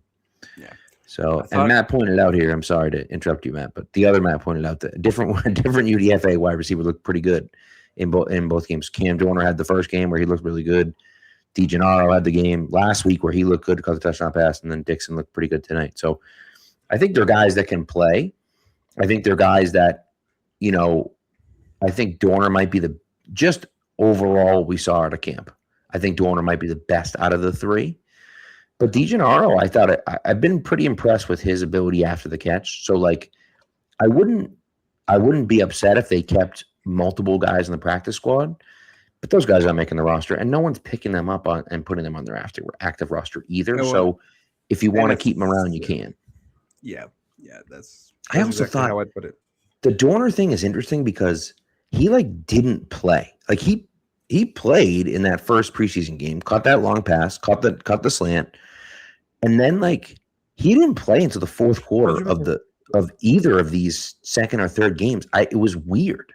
Yeah. So, and Matt pointed out here, I'm sorry to interrupt you, Matt, but the other Matt pointed out that a different UDFA wide receiver looked pretty good in both games. Cam Joyner had the first game where he looked really good. DeGennaro had the game last week where he looked good because the touchdown pass, and then Dixon looked pretty good tonight. So I think they're guys that can play. I think they're guys that, I think Dorner might be just overall we saw at a camp. I think Dorner might be the best out of the three. But DeGennaro, I thought I've been pretty impressed with his ability after the catch. So I wouldn't be upset if they kept multiple guys in the practice squad, but those guys aren't making the roster, and no one's picking them up and putting them on their active roster either. So if you want to keep them around, you can. Yeah, that's I also exactly thought how I'd put it. The Dorner thing is interesting because he didn't play. He played in that first preseason game, caught that long pass, caught the slant, and then he didn't play until the fourth quarter of either of these second or third games. It was weird.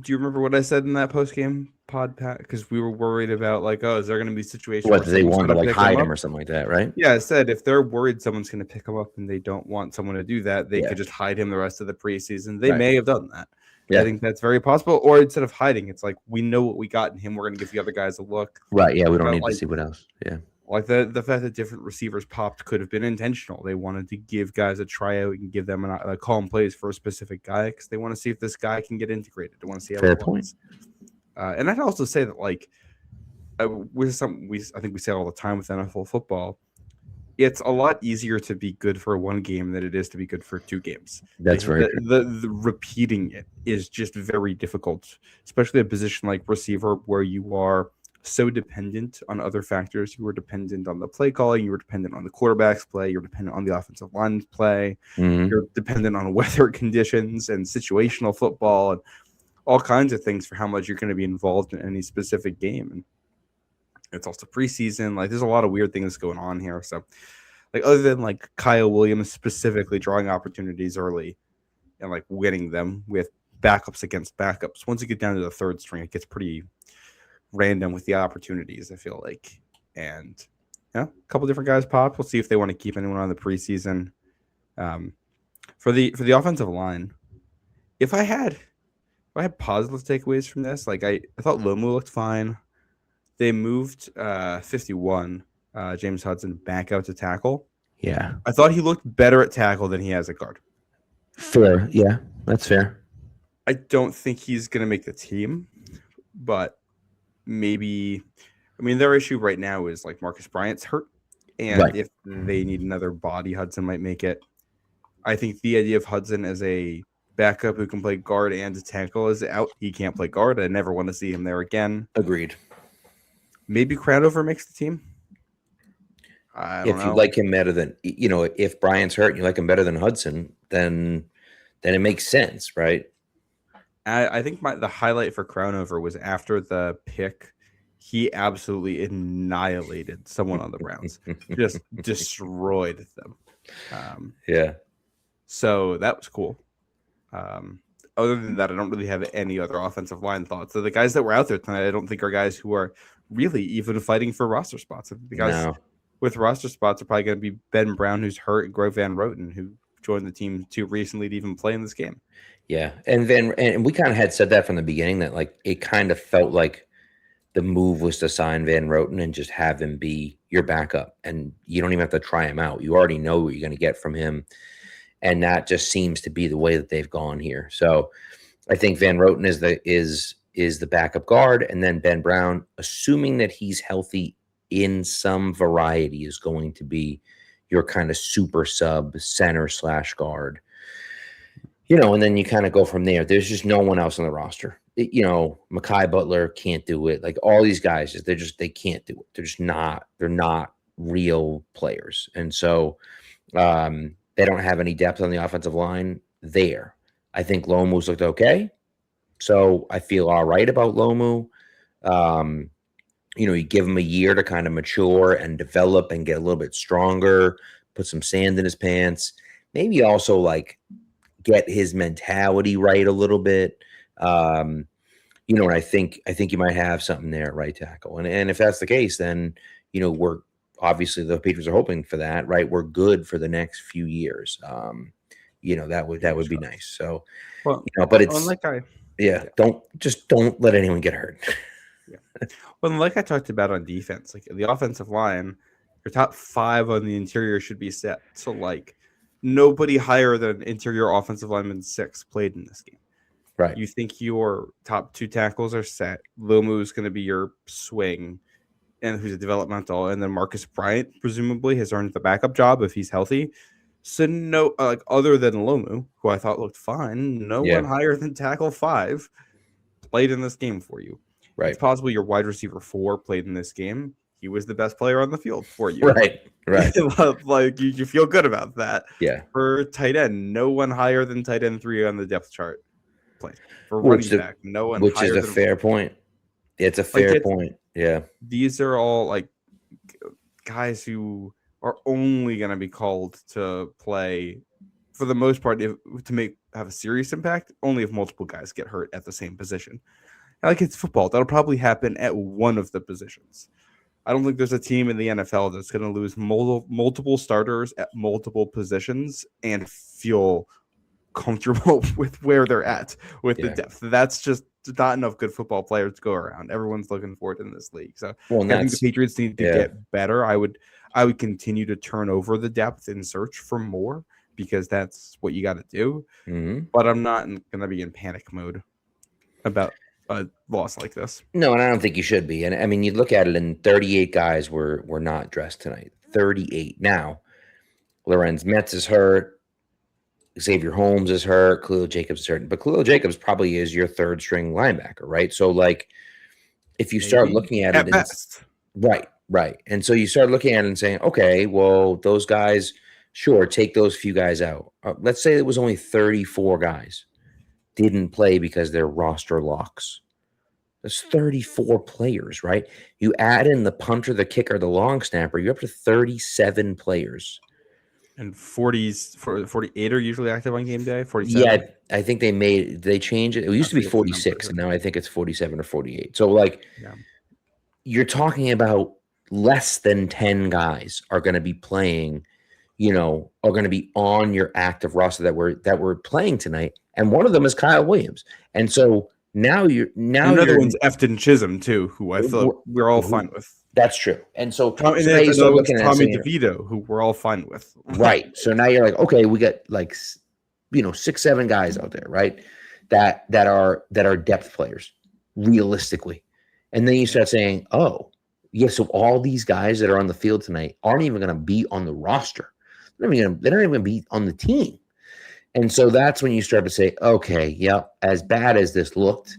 Do you remember what I said in that post game pod, Pat? Because we were worried about is there going to be situations where they wanted to hide him or something like that, right? Yeah, I said if they're worried someone's going to pick him up and they don't want someone to do that, they could just hide him the rest of the preseason. They may have done that. Yeah. I think that's very possible. Or instead of hiding, it's we know what we got in him. We're going to give the other guys a look. Right. Yeah. We don't need to see what else. Yeah. The fact that different receivers popped could have been intentional. They wanted to give guys a tryout and give them a call and plays for a specific guy because they want to see if this guy can get integrated. They want to see how Fair it point. And I'd also say that I think we say all the time with NFL football, it's a lot easier to be good for one game than it is to be good for two games. That's very true. The repeating it is just very difficult, especially a position like receiver where you are so dependent on other factors. You are dependent on the play calling. You are dependent on the quarterback's play. You're dependent on the offensive line's play. Mm-hmm. You're dependent on weather conditions and situational football and all kinds of things for how much you're going to be involved in any specific game. And it's also preseason. There's a lot of weird things going on here. So, other than Kyle Williams specifically drawing opportunities early and winning them with backups against backups, once you get down to the third string, it gets pretty random with the opportunities, I feel like. And a couple different guys popped. We'll see if they want to keep anyone on the preseason. For the offensive line, if I had positive takeaways from this, I thought Lomu looked fine. They moved 51, James Hudson, back out to tackle. Yeah. I thought he looked better at tackle than he has at guard. Fair. Yeah, that's fair. I don't think he's going to make the team, but maybe – their issue right now is Marcus Bryant's hurt, and if they need another body, Hudson might make it. I think the idea of Hudson as a backup who can play guard and tackle is out. He can't play guard. I never want to see him there again. Agreed. Maybe Crownover makes the team. If you like him better than, if Bryant's hurt and you like him better than Hudson, then it makes sense, right? I think the highlight for Crownover was after the pick, he absolutely annihilated someone on the Browns, just destroyed them. Yeah. So that was cool. Other than that, I don't really have any other offensive line thoughts. So the guys that were out there tonight, I don't think are guys who are really even fighting for roster spots. I think the guys with roster spots are probably going to be Ben Brown, who's hurt, and Grove Van Roten, who joined the team too recently to even play in this game. Yeah, and we kind of had said that from the beginning that it kind of felt like the move was to sign Van Roten and just have him be your backup, and you don't even have to try him out. You already know what you're going to get from him, and that just seems to be the way that they've gone here. So I think Van Roten is the backup guard, and then Ben Brown, assuming that he's healthy in some variety, is going to be your kind of super sub center / guard. And then you kind of go from there. There's just no one else on the roster. Mekhi Butler can't do it. All these guys, they can't do it. They're not real players. And so they don't have any depth on the offensive line there. I think Lomu's looked okay. So I feel all right about Lomu. You give him a year to kind of mature and develop and get a little bit stronger, put some sand in his pants, maybe also get his mentality right a little bit. And I think you might have something there at right tackle. And if that's the case, then, we're obviously the Patriots are hoping for that, right? We're good for the next few years. That would be nice. So, Well, but it's unlike yeah. Don't let anyone get hurt. Yeah. Well, like I talked about on defense, like the offensive line, your top 5 on the interior should be set. So like nobody higher than interior offensive lineman 6 played in this game. Right. You think your top 2 tackles are set. Lomu is going to be your swing, and who's a developmental, and then Marcus Bryant presumably has earned the backup job if he's healthy. So no, like other than Lomu, who I thought looked fine, no one higher than tackle 5 played in this game for you. Right. It's possible your wide receiver 4 played in this game. He was the best player on the field for you. Right. Like you feel good about that. Yeah. For tight end, no one higher than tight end 3 on the depth chart played. For running back, no one which higher is a fair point. It's a fair point. Yeah. These are all like guys who are only going to be called to play for the most part to have a serious impact only if multiple guys get hurt at the same position. Like it's football. That'll probably happen at one of the positions. I don't think there's a team in the NFL that's going to lose multiple starters at multiple positions and feel comfortable with where they're at with the depth. That's just not enough good football players to go around. Everyone's looking for it in this league. So I think the Patriots need to get better. I would continue to turn over the depth and search for more because that's what you got to do. Mm-hmm. But I'm not going to be in panic mode about a loss like this. No, and I don't think you should be. And I mean, you look at it, and 38 guys were not dressed tonight. 38. Now, Lorenz Metz is hurt. Xavier Holmes is hurt. Khalil Jacobs is hurt. But Khalil Jacobs probably is your third string linebacker, right? So, like, if you start looking at it, right. And so you start looking at it and saying, okay, well, those guys, sure, take those few guys out. Let's say it was only 34 guys didn't play because they're roster locks. There's 34 players, right? You add in the punter, the kicker, the long snapper, you're up to 37 players. And 48 are usually active on game day. 47. Yeah, I think they changed it. It used to be 46, and now I think it's 47 or 48. So, like, you're talking about less than 10 guys are going to be playing, are going to be on your active roster that were playing tonight, and one of them is Kyle Williams. And so now another one's Efton Chisholm too, who I feel we're all fine with. That's true. And so Tommy DeVito, who we're all fine with. Right. So now you're like, okay, we got like 6-7 guys out there, right? That are depth players, realistically. And then you start saying, oh, yeah, so all these guys that are on the field tonight aren't even going to be on the roster. They're not even going to be on the team. And so that's when you start to say, okay, as bad as this looked,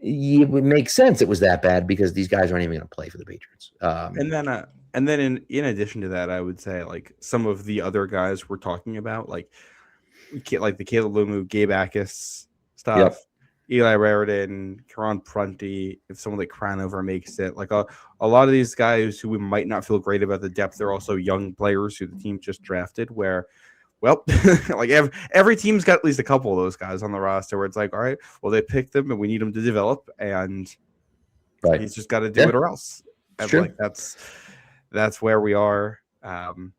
it would make sense it was that bad because these guys aren't even going to play for the Patriots. And then in addition to that, I would say like some of the other guys we're talking about, like the Caleb Lumu, Gabe Akis stuff, Eli Raridan, Karan Prunty, if someone like Cranover makes it, like a lot of these guys who we might not feel great about the depth, they're also young players who the team just drafted where, well, like every team's got at least a couple of those guys on the roster where it's like, all right, well, they picked them and we need them to develop, and he's just got to do it or else. And like that's where we are. So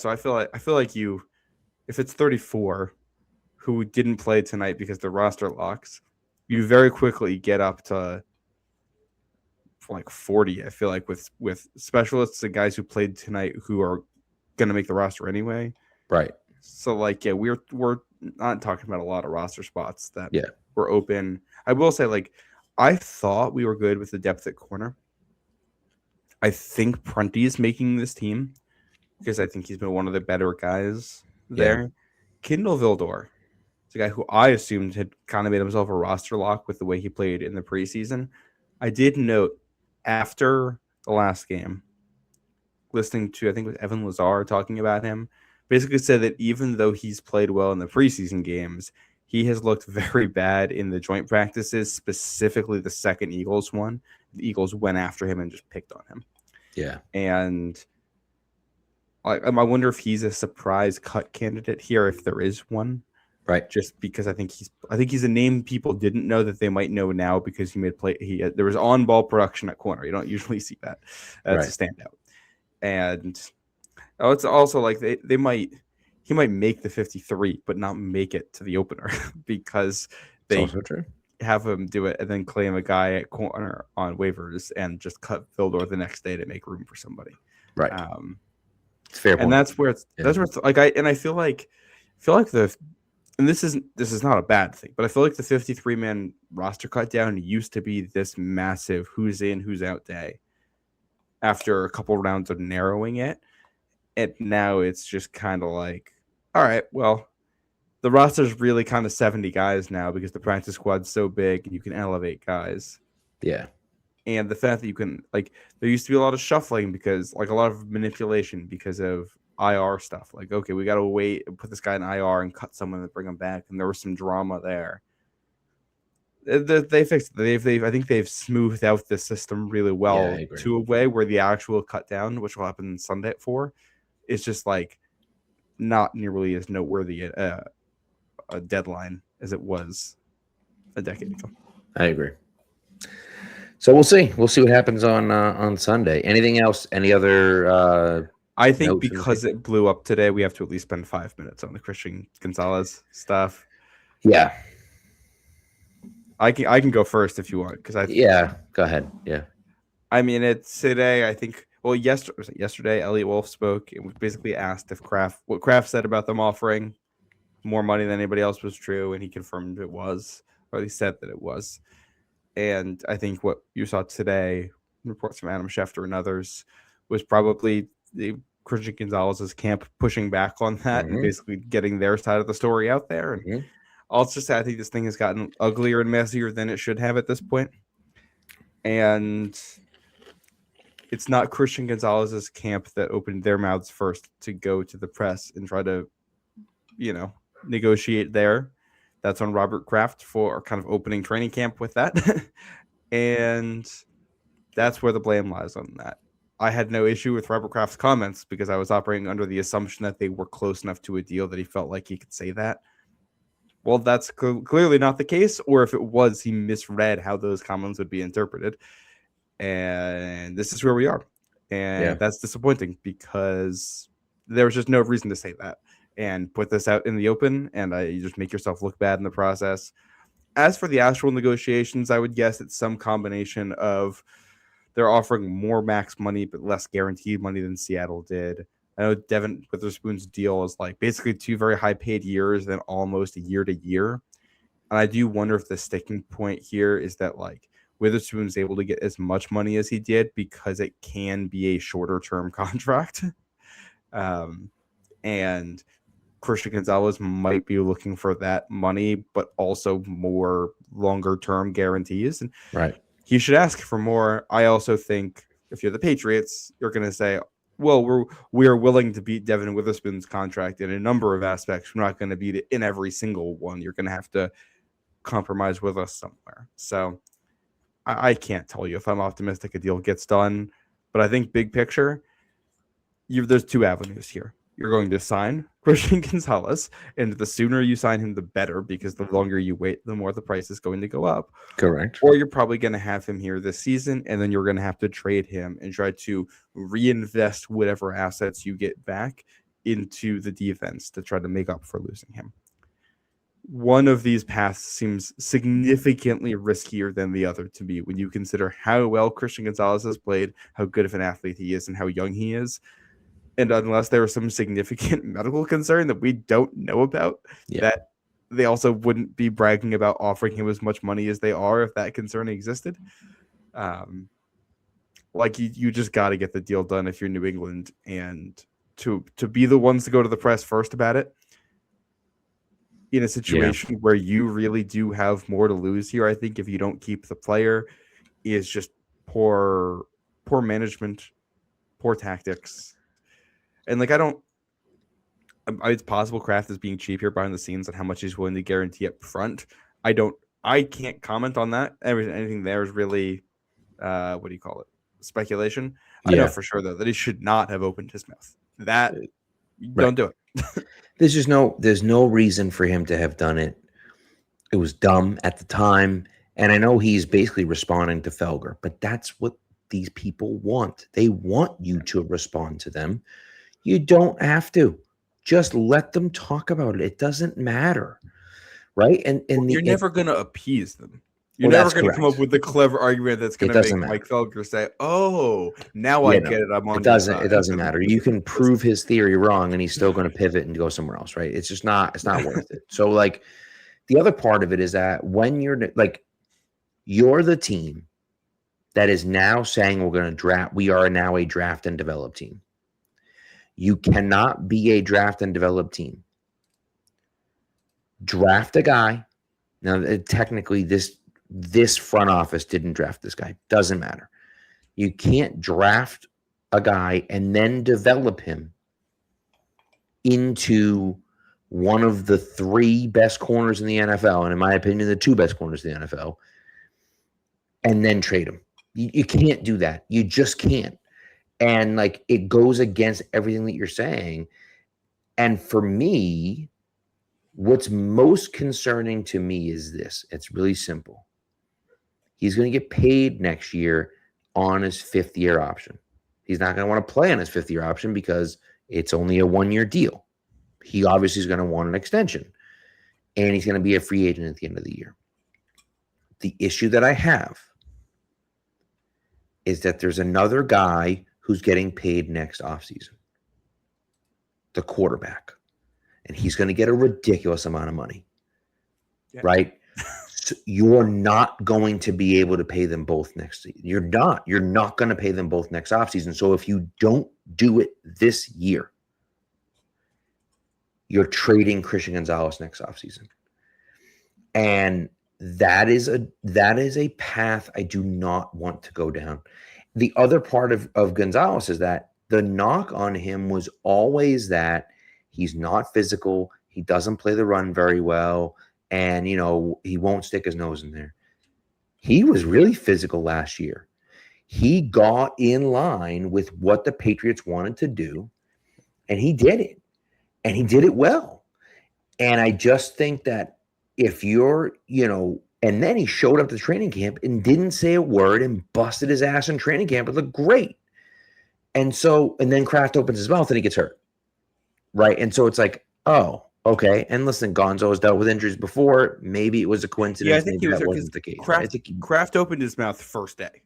I feel like if it's 34 who didn't play tonight because the roster locks, you very quickly get up to like 40. I feel like with specialists and guys who played tonight who are going to make the roster anyway. Right. So like, we're not talking about a lot of roster spots that were open. I will say, like, I thought we were good with the depth at corner. I think Prunty is making this team because I think he's been one of the better guys there. Kindle Vildor is a guy who I assumed had kind of made himself a roster lock with the way he played in the preseason. I did note after the last game, listening to, I think it was Evan Lazar talking about him, basically said that even though he's played well in the preseason games, he has looked very bad in the joint practices, specifically the second Eagles one. The Eagles went after him and just picked on him. Yeah. And I wonder if he's a surprise cut candidate here, if there is one. Right. Just because I think he's a name people didn't know that they might know now because there was on-ball production at corner. You don't usually see that. That's a standout. And it's also like he might make the 53, but not make it to the opener because It's they also true. have him do it and then claim a guy at corner on waivers and just cut Vildor the next day to make room for somebody. Right. It's fair point. And that's where it's like I feel like and this is not a bad thing, but I feel like the 53-man roster cut down used to be this massive who's in, who's out day after a couple rounds of narrowing it. And now it's just kind of like, all right, well, the roster's really kind of 70 guys now because the practice squad's so big and you can elevate guys. Yeah. And the fact that you can, like, there used to be a lot of shuffling because, like, a lot of manipulation because of IR stuff. Like, okay, we got to wait and put this guy in IR and cut someone and bring him back. And there was some drama there. They fixed it. I think they've smoothed out the system really well to a way where the actual cut down, which will happen Sunday at 4, is just, like, not nearly as noteworthy a deadline as it was a decade ago. I agree. So we'll see. We'll see what happens on Sunday. Anything else? Any other? I think because it blew up today, we have to at least spend 5 minutes on the Christian Gonzalez stuff. Yeah, I can go first if you want because go ahead. Yeah, I mean it's today. I think yesterday Elliot Wolf spoke and was basically asked if what Kraft said about them offering more money than anybody else was true, and he confirmed it was, or he said that it was. And I think what you saw today, reports from Adam Schefter and others, was probably the Christian Gonzalez's camp pushing back on that and basically getting their side of the story out there. And I'll just say I think this thing has gotten uglier and messier than it should have at this point. And it's not Christian Gonzalez's camp that opened their mouths first to go to the press and try to, negotiate there. That's on Robert Kraft for kind of opening training camp with that. And that's where the blame lies on that. I had no issue with Robert Kraft's comments because I was operating under the assumption that they were close enough to a deal that he felt like he could say that. Well, that's clearly not the case. Or if it was, he misread how those comments would be interpreted. And this is where we are. And that's disappointing because there was just no reason to say that and put this out in the open, and you just make yourself look bad in the process. As for the actual negotiations, I would guess it's some combination of they're offering more max money but less guaranteed money than Seattle did. I know Devin Witherspoon's deal is like basically 2 very high-paid years, then almost a year-to-year. And I do wonder if the sticking point here is that like Witherspoon's able to get as much money as he did because it can be a shorter-term contract. And Christian Gonzalez might be looking for that money, but also more longer-term guarantees. And he should ask for more. I also think if you're the Patriots, you're going to say, well, we're willing to beat Devin Witherspoon's contract in a number of aspects. We're not going to beat it in every single one. You're going to have to compromise with us somewhere. So I can't tell you if I'm optimistic a deal gets done, but I think big picture, there's 2 avenues here. You're going to sign Christian Gonzalez, and the sooner you sign him, the better, because the longer you wait, the more the price is going to go up. Correct. Or you're probably going to have him here this season, and then you're going to have to trade him and try to reinvest whatever assets you get back into the defense to try to make up for losing him. One of these paths seems significantly riskier than the other to me when you consider how well Christian Gonzalez has played, how good of an athlete he is, and how young he is. And unless there was some significant medical concern that we don't know about, that they also wouldn't be bragging about offering him as much money as they are if that concern existed. Like you just got to get the deal done if you're New England, and to be the ones to go to the press first about it in a situation where you really do have more to lose here. I think if you don't keep the player, is just poor management, poor tactics. And like, it's possible Kraft is being cheap here behind the scenes on how much he's willing to guarantee up front. I can't comment on that. Anything there is really, what do you call it? Speculation. I know for sure though that he should not have opened his mouth. Don't do it. There's no reason for him to have done it. It was dumb at the time. And I know he's basically responding to Felger, but that's what these people want. They want you to respond to them. You don't have to. Just let them talk about it. It doesn't matter, right? And You're never going to appease them. You're Well, never that's going to come up correct. with the clever argument that's going It to doesn't make matter. Mike Felger say, "Oh, now I Yeah, get it. I'm on It your doesn't. side." It doesn't matter. You can prove his theory wrong, and he's still going to pivot and go somewhere else, right? It's just not. It's not worth it. So, like, the other part of it is that when you're the team that is now saying we're going to draft. We are now a draft and develop team. You cannot be a draft and develop team. Draft a guy. Now, technically, this front office didn't draft this guy. Doesn't matter. You can't draft a guy and then develop him into one of the 3 best corners in the NFL, and in my opinion, the 2 best corners in the NFL, and then trade him. You can't do that. You just can't. And like it goes against everything that you're saying. And for me, what's most concerning to me is this. It's really simple. He's going to get paid next year on his 5th-year option. He's not going to want to play on his 5th-year option because it's only a 1-year deal. He obviously is going to want an extension, and he's going to be a free agent at the end of the year. The issue that I have is that there's another guy who's getting paid next offseason, the quarterback, and he's going to get a ridiculous amount of money, right? So you're not going to be able to pay them both next season. You're not going to pay them both next offseason. So if you don't do it this year, you're trading Christian Gonzalez next offseason. And that is a path I do not want to go down. The other part of Gonzalez is that the knock on him was always that he's not physical, he doesn't play the run very well, and he won't stick his nose in there. He was really physical last year. He got in line with what the Patriots wanted to do, and he did it. And he did it well. And I just think that if you're, and then he showed up to training camp and didn't say a word and busted his ass in training camp. It looked great. And then Kraft opens his mouth and he gets hurt. Right. And so it's like, oh, okay. And listen, Gonzo has dealt with injuries before. Maybe it was a coincidence. Yeah, I think maybe that wasn't the case. Kraft opened his mouth first day.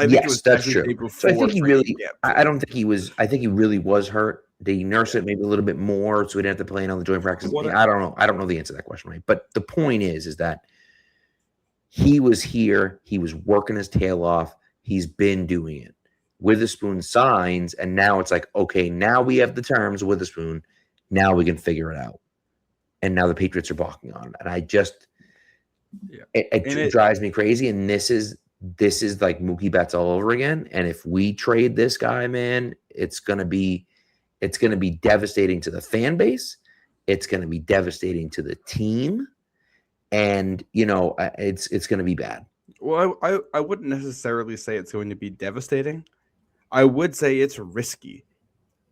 Yes, that's true. So I think he really, I don't think he was, I think he really was hurt. They nurse it maybe a little bit more so we didn't have to play in on the joint practice. I don't know. I don't know the answer to that question, right? But the point is that he was here. He was working his tail off. He's been doing it. Witherspoon signs, and now it's like, okay, now we have the terms of Witherspoon. Now we can figure it out. And now the Patriots are balking on it. And I just, it drives me crazy. And this is like Mookie Betts all over again. And if we trade this guy, man, it's going to be devastating to the fan base. It's going to be devastating to the team. And, it's going to be bad. Well, I wouldn't necessarily say it's going to be devastating. I would say it's risky.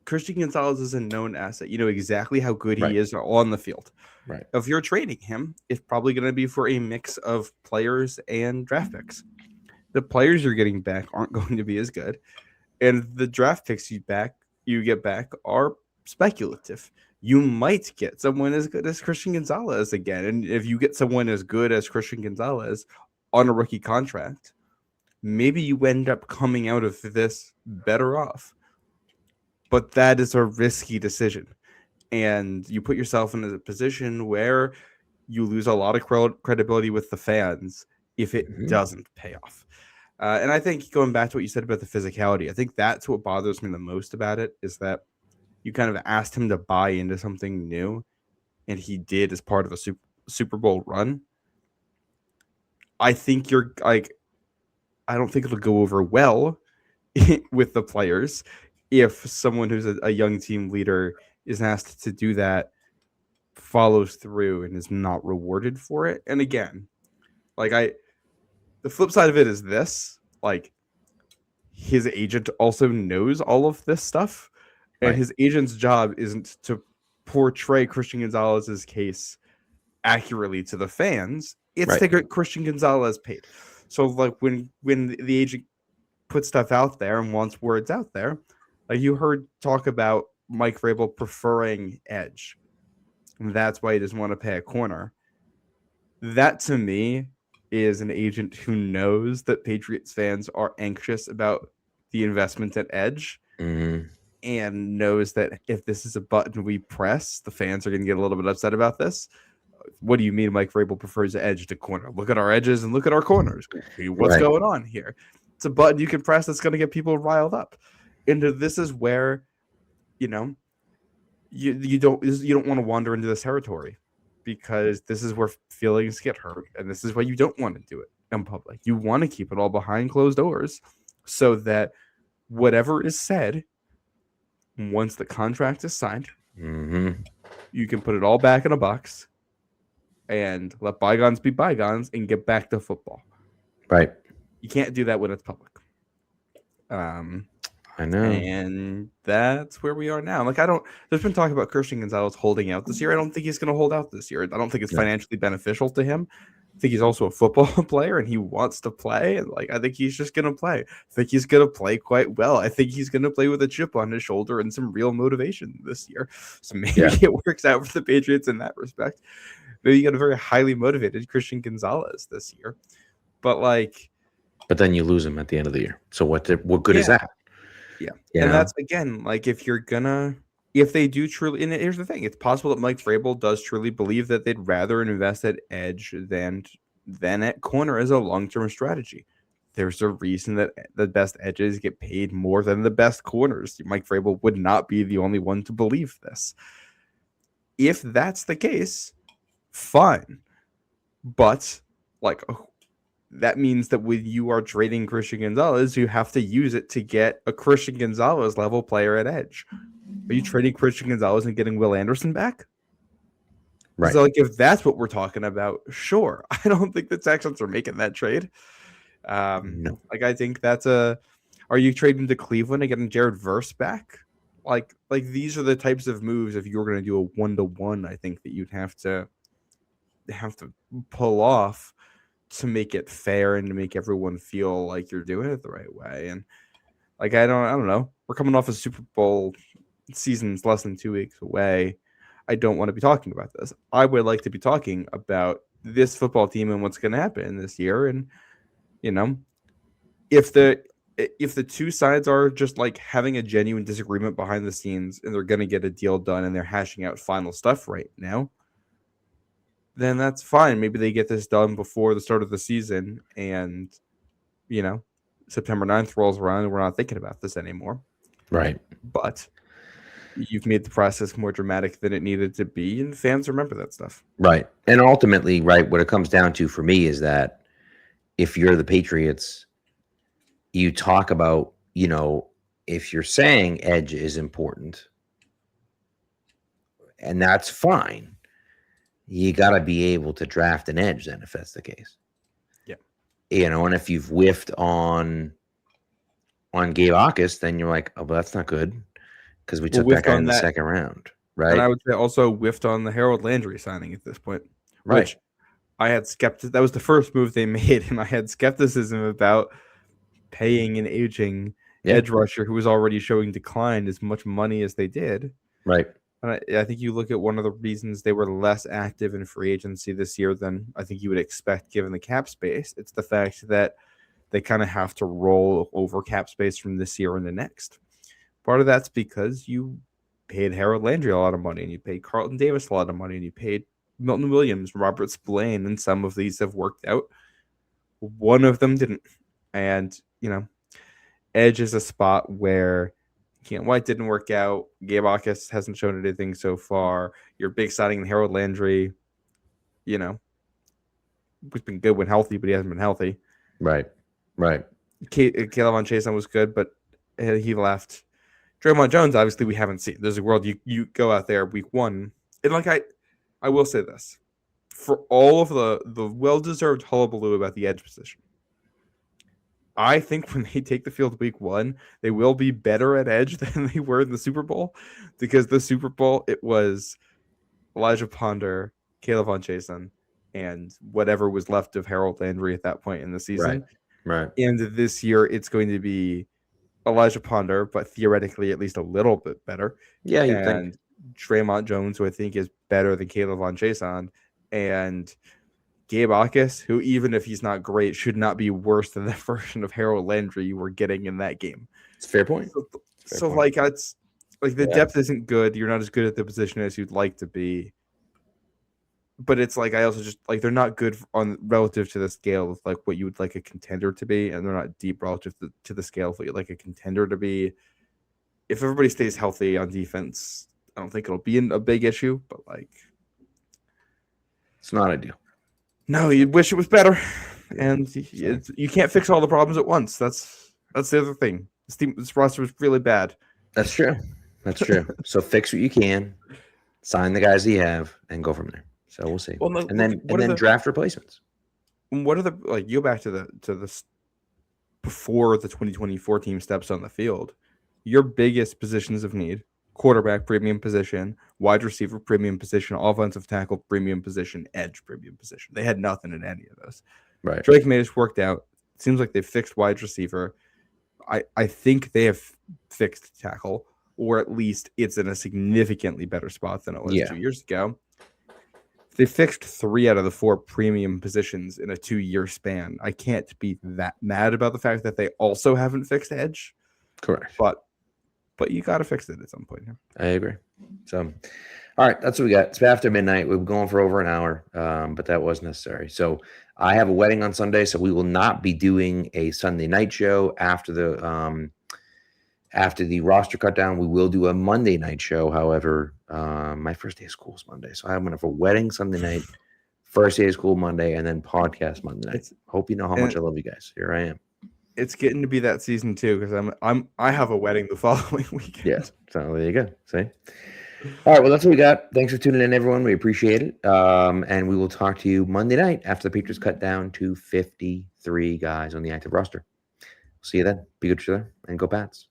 Christian Gonzalez is a known asset. You know exactly how good he is on the field. Right. If you're trading him, it's probably going to be for a mix of players and draft picks. The players you're getting back aren't going to be as good. And the draft picks you get back are speculative. You might get someone as good as Christian Gonzalez again. And if you get someone as good as Christian Gonzalez on a rookie contract, maybe you end up coming out of this better off. But that is a risky decision. And you put yourself in a position where you lose a lot of credibility with the fans if it doesn't pay off. And I think going back to what you said about the physicality, I think that's what bothers me the most about it is that you kind of asked him to buy into something new, and he did as part of a Super Bowl run. I think I don't think it'll go over well with the players if someone who's a young team leader is asked to do that, follows through, and is not rewarded for it. And again, the flip side of it is this, his agent also knows all of this stuff, and his agent's job isn't to portray Christian Gonzalez's case accurately to the fans. It's to get Christian Gonzalez paid. So when the agent put stuff out there and wants words out there. Like you heard talk about Mike Vrabel preferring edge. And that's why he doesn't want to pay a corner. That to me is an agent who knows that Patriots fans are anxious about the investment at edge and knows that if this is a button we press, the fans are going to get a little bit upset about this. What do you mean Mike Vrabel prefers edge to corner? Look at our edges and look at our corners. What's going on here? It's a button you can press that's going to get people riled up. And this is where, you know, you don't want to wander into this territory, because this is where feelings get hurt, and this is why you don't want to do it in public. You want to keep it all behind closed doors so that whatever is said, once the contract is signed, you can put it all back in a box and let bygones be bygones and get back to football. Right. You can't do that when it's public. I know. And that's where we are now. Like, there's been talk about Christian Gonzalez holding out this year. I don't think he's going to hold out this year. I don't think it's financially beneficial to him. I think he's also a football player and he wants to play. And like, I think he's just going to play. I think he's going to play quite well. I think he's going to play with a chip on his shoulder and some real motivation this year. So maybe it works out for the Patriots in that respect. Maybe you got a very highly motivated Christian Gonzalez this year. But then you lose him at the end of the year. So what good is that? Yeah. And that's, again, like, if they do truly, and here's the thing, it's possible that Mike Vrabel does truly believe that they'd rather invest at edge than at corner as a long-term strategy. There's a reason that the best edges get paid more than the best corners. Mike Vrabel would not be the only one to believe this. If that's the case, fine. But, that means that when you are trading Christian Gonzalez, you have to use it to get a Christian Gonzalez level player at edge. Are you trading Christian Gonzalez and getting Will Anderson back? Right. So, if that's what we're talking about, sure. I don't think the Texans are making that trade. No. I think that's are you trading to Cleveland and getting Jared Verse back? Like these are the types of moves, if you're going to do a 1-to-1, I think that you'd have to pull off to make it fair and to make everyone feel like you're doing it the right way. And I don't know. We're coming off a Super Bowl season's less than 2 weeks away. I don't want to be talking about this. I would like to be talking about this football team and what's going to happen this year. And, if the two sides are just having a genuine disagreement behind the scenes and they're going to get a deal done and they're hashing out final stuff right now, then that's fine. Maybe they get this done before the start of the season and, September 9th rolls around and we're not thinking about this anymore. Right. But you've made the process more dramatic than it needed to be, and fans remember that stuff. Right. And ultimately, right, what it comes down to for me is that if you're the Patriots, you talk about, if you're saying edge is important, and that's fine, you got to be able to draft an edge then, if that's the case. Yeah. And if you've whiffed on Gabe Akis, then you're like, oh, but that's not good because we took that guy in the second round, right? And I would say also whiffed on the Harold Landry signing at this point, right? Which I had that was the first move they made, and I had skepticism about paying an aging edge rusher who was already showing decline as much money as they did. Right. And I think you look at one of the reasons they were less active in free agency this year than I think you would expect given the cap space. It's the fact that they kind of have to roll over cap space from this year into next. Part of that's because you paid Harold Landry a lot of money, and you paid Carlton Davis a lot of money, and you paid Milton Williams, Robert Spillane, and some of these have worked out. One of them didn't. And, edge is a spot where Keaton White didn't work out. Gabe Akis hasn't shown anything so far. Your big signing in Harold Landry, he's been good when healthy, but he hasn't been healthy. Right. Kayvon Chason was good, but he left. Draymond Jones, obviously, we haven't seen. There's a world you go out there week one. And I will say this. For all of the well-deserved hullabaloo about the edge position, I think when they take the field week one, they will be better at edge than they were in the Super Bowl, because the Super Bowl, it was Elijah Ponder, Kayvon Chason, and whatever was left of Harold Landry at that point in the season. Right. Right. And this year, it's going to be Elijah Ponder, but theoretically at least a little bit better. Yeah, you think. And Draymond Jones, who I think is better than Caleb Von Jason, and Gabe Akis, who even if he's not great, should not be worse than the version of Harold Landry you were getting in that game. It's a fair point. So like it's like the depth isn't good. You're not as good at the position as you'd like to be. But it's like I also just like they're not good on relative to the scale of like what you would like a contender to be, and they're not deep relative to the scale of what you'd like a contender to be. If everybody stays healthy on defense, I don't think it'll be a big issue. But like, it's not ideal. No, you'd wish it was better, and you can't fix all the problems at once. That's the other thing. This roster was really bad. That's true. That's true. So fix what you can, sign the guys that you have, and go from there. So we'll see. Well, and then draft replacements. What are the like? You go back to the before the 2024 team steps on the field. Your biggest positions of need: quarterback premium position, wide receiver premium position, offensive tackle premium position, edge premium position. They had nothing in any of those. Right. Drake May has worked out. It seems like they fixed wide receiver. I think they have fixed tackle, or at least it's in a significantly better spot than it was 2 years ago. They fixed 3 out of the 4 premium positions in a 2-year span. I can't be that mad about the fact that they also haven't fixed edge. Correct. But you got to fix it at some point. I agree. So, all right, that's what we got. It's after midnight. We've going for over an hour, but that was necessary. So I have a wedding on Sunday, so we will not be doing a Sunday night show after the roster cut down. We will do a Monday night show. However, my first day of school is Monday, so I'm going to have a wedding Sunday night, first day of school Monday, and then podcast Monday night. Hope you know how much I love you guys. Here I am. It's getting to be that season too, because I have a wedding the following weekend. Yes. So there you go. See. All right. Well, that's what we got. Thanks for tuning in, everyone. We appreciate it. And we will talk to you Monday night after the Patriots cut down to 53 guys on the active roster. See you then. Be good to each other and go Pats.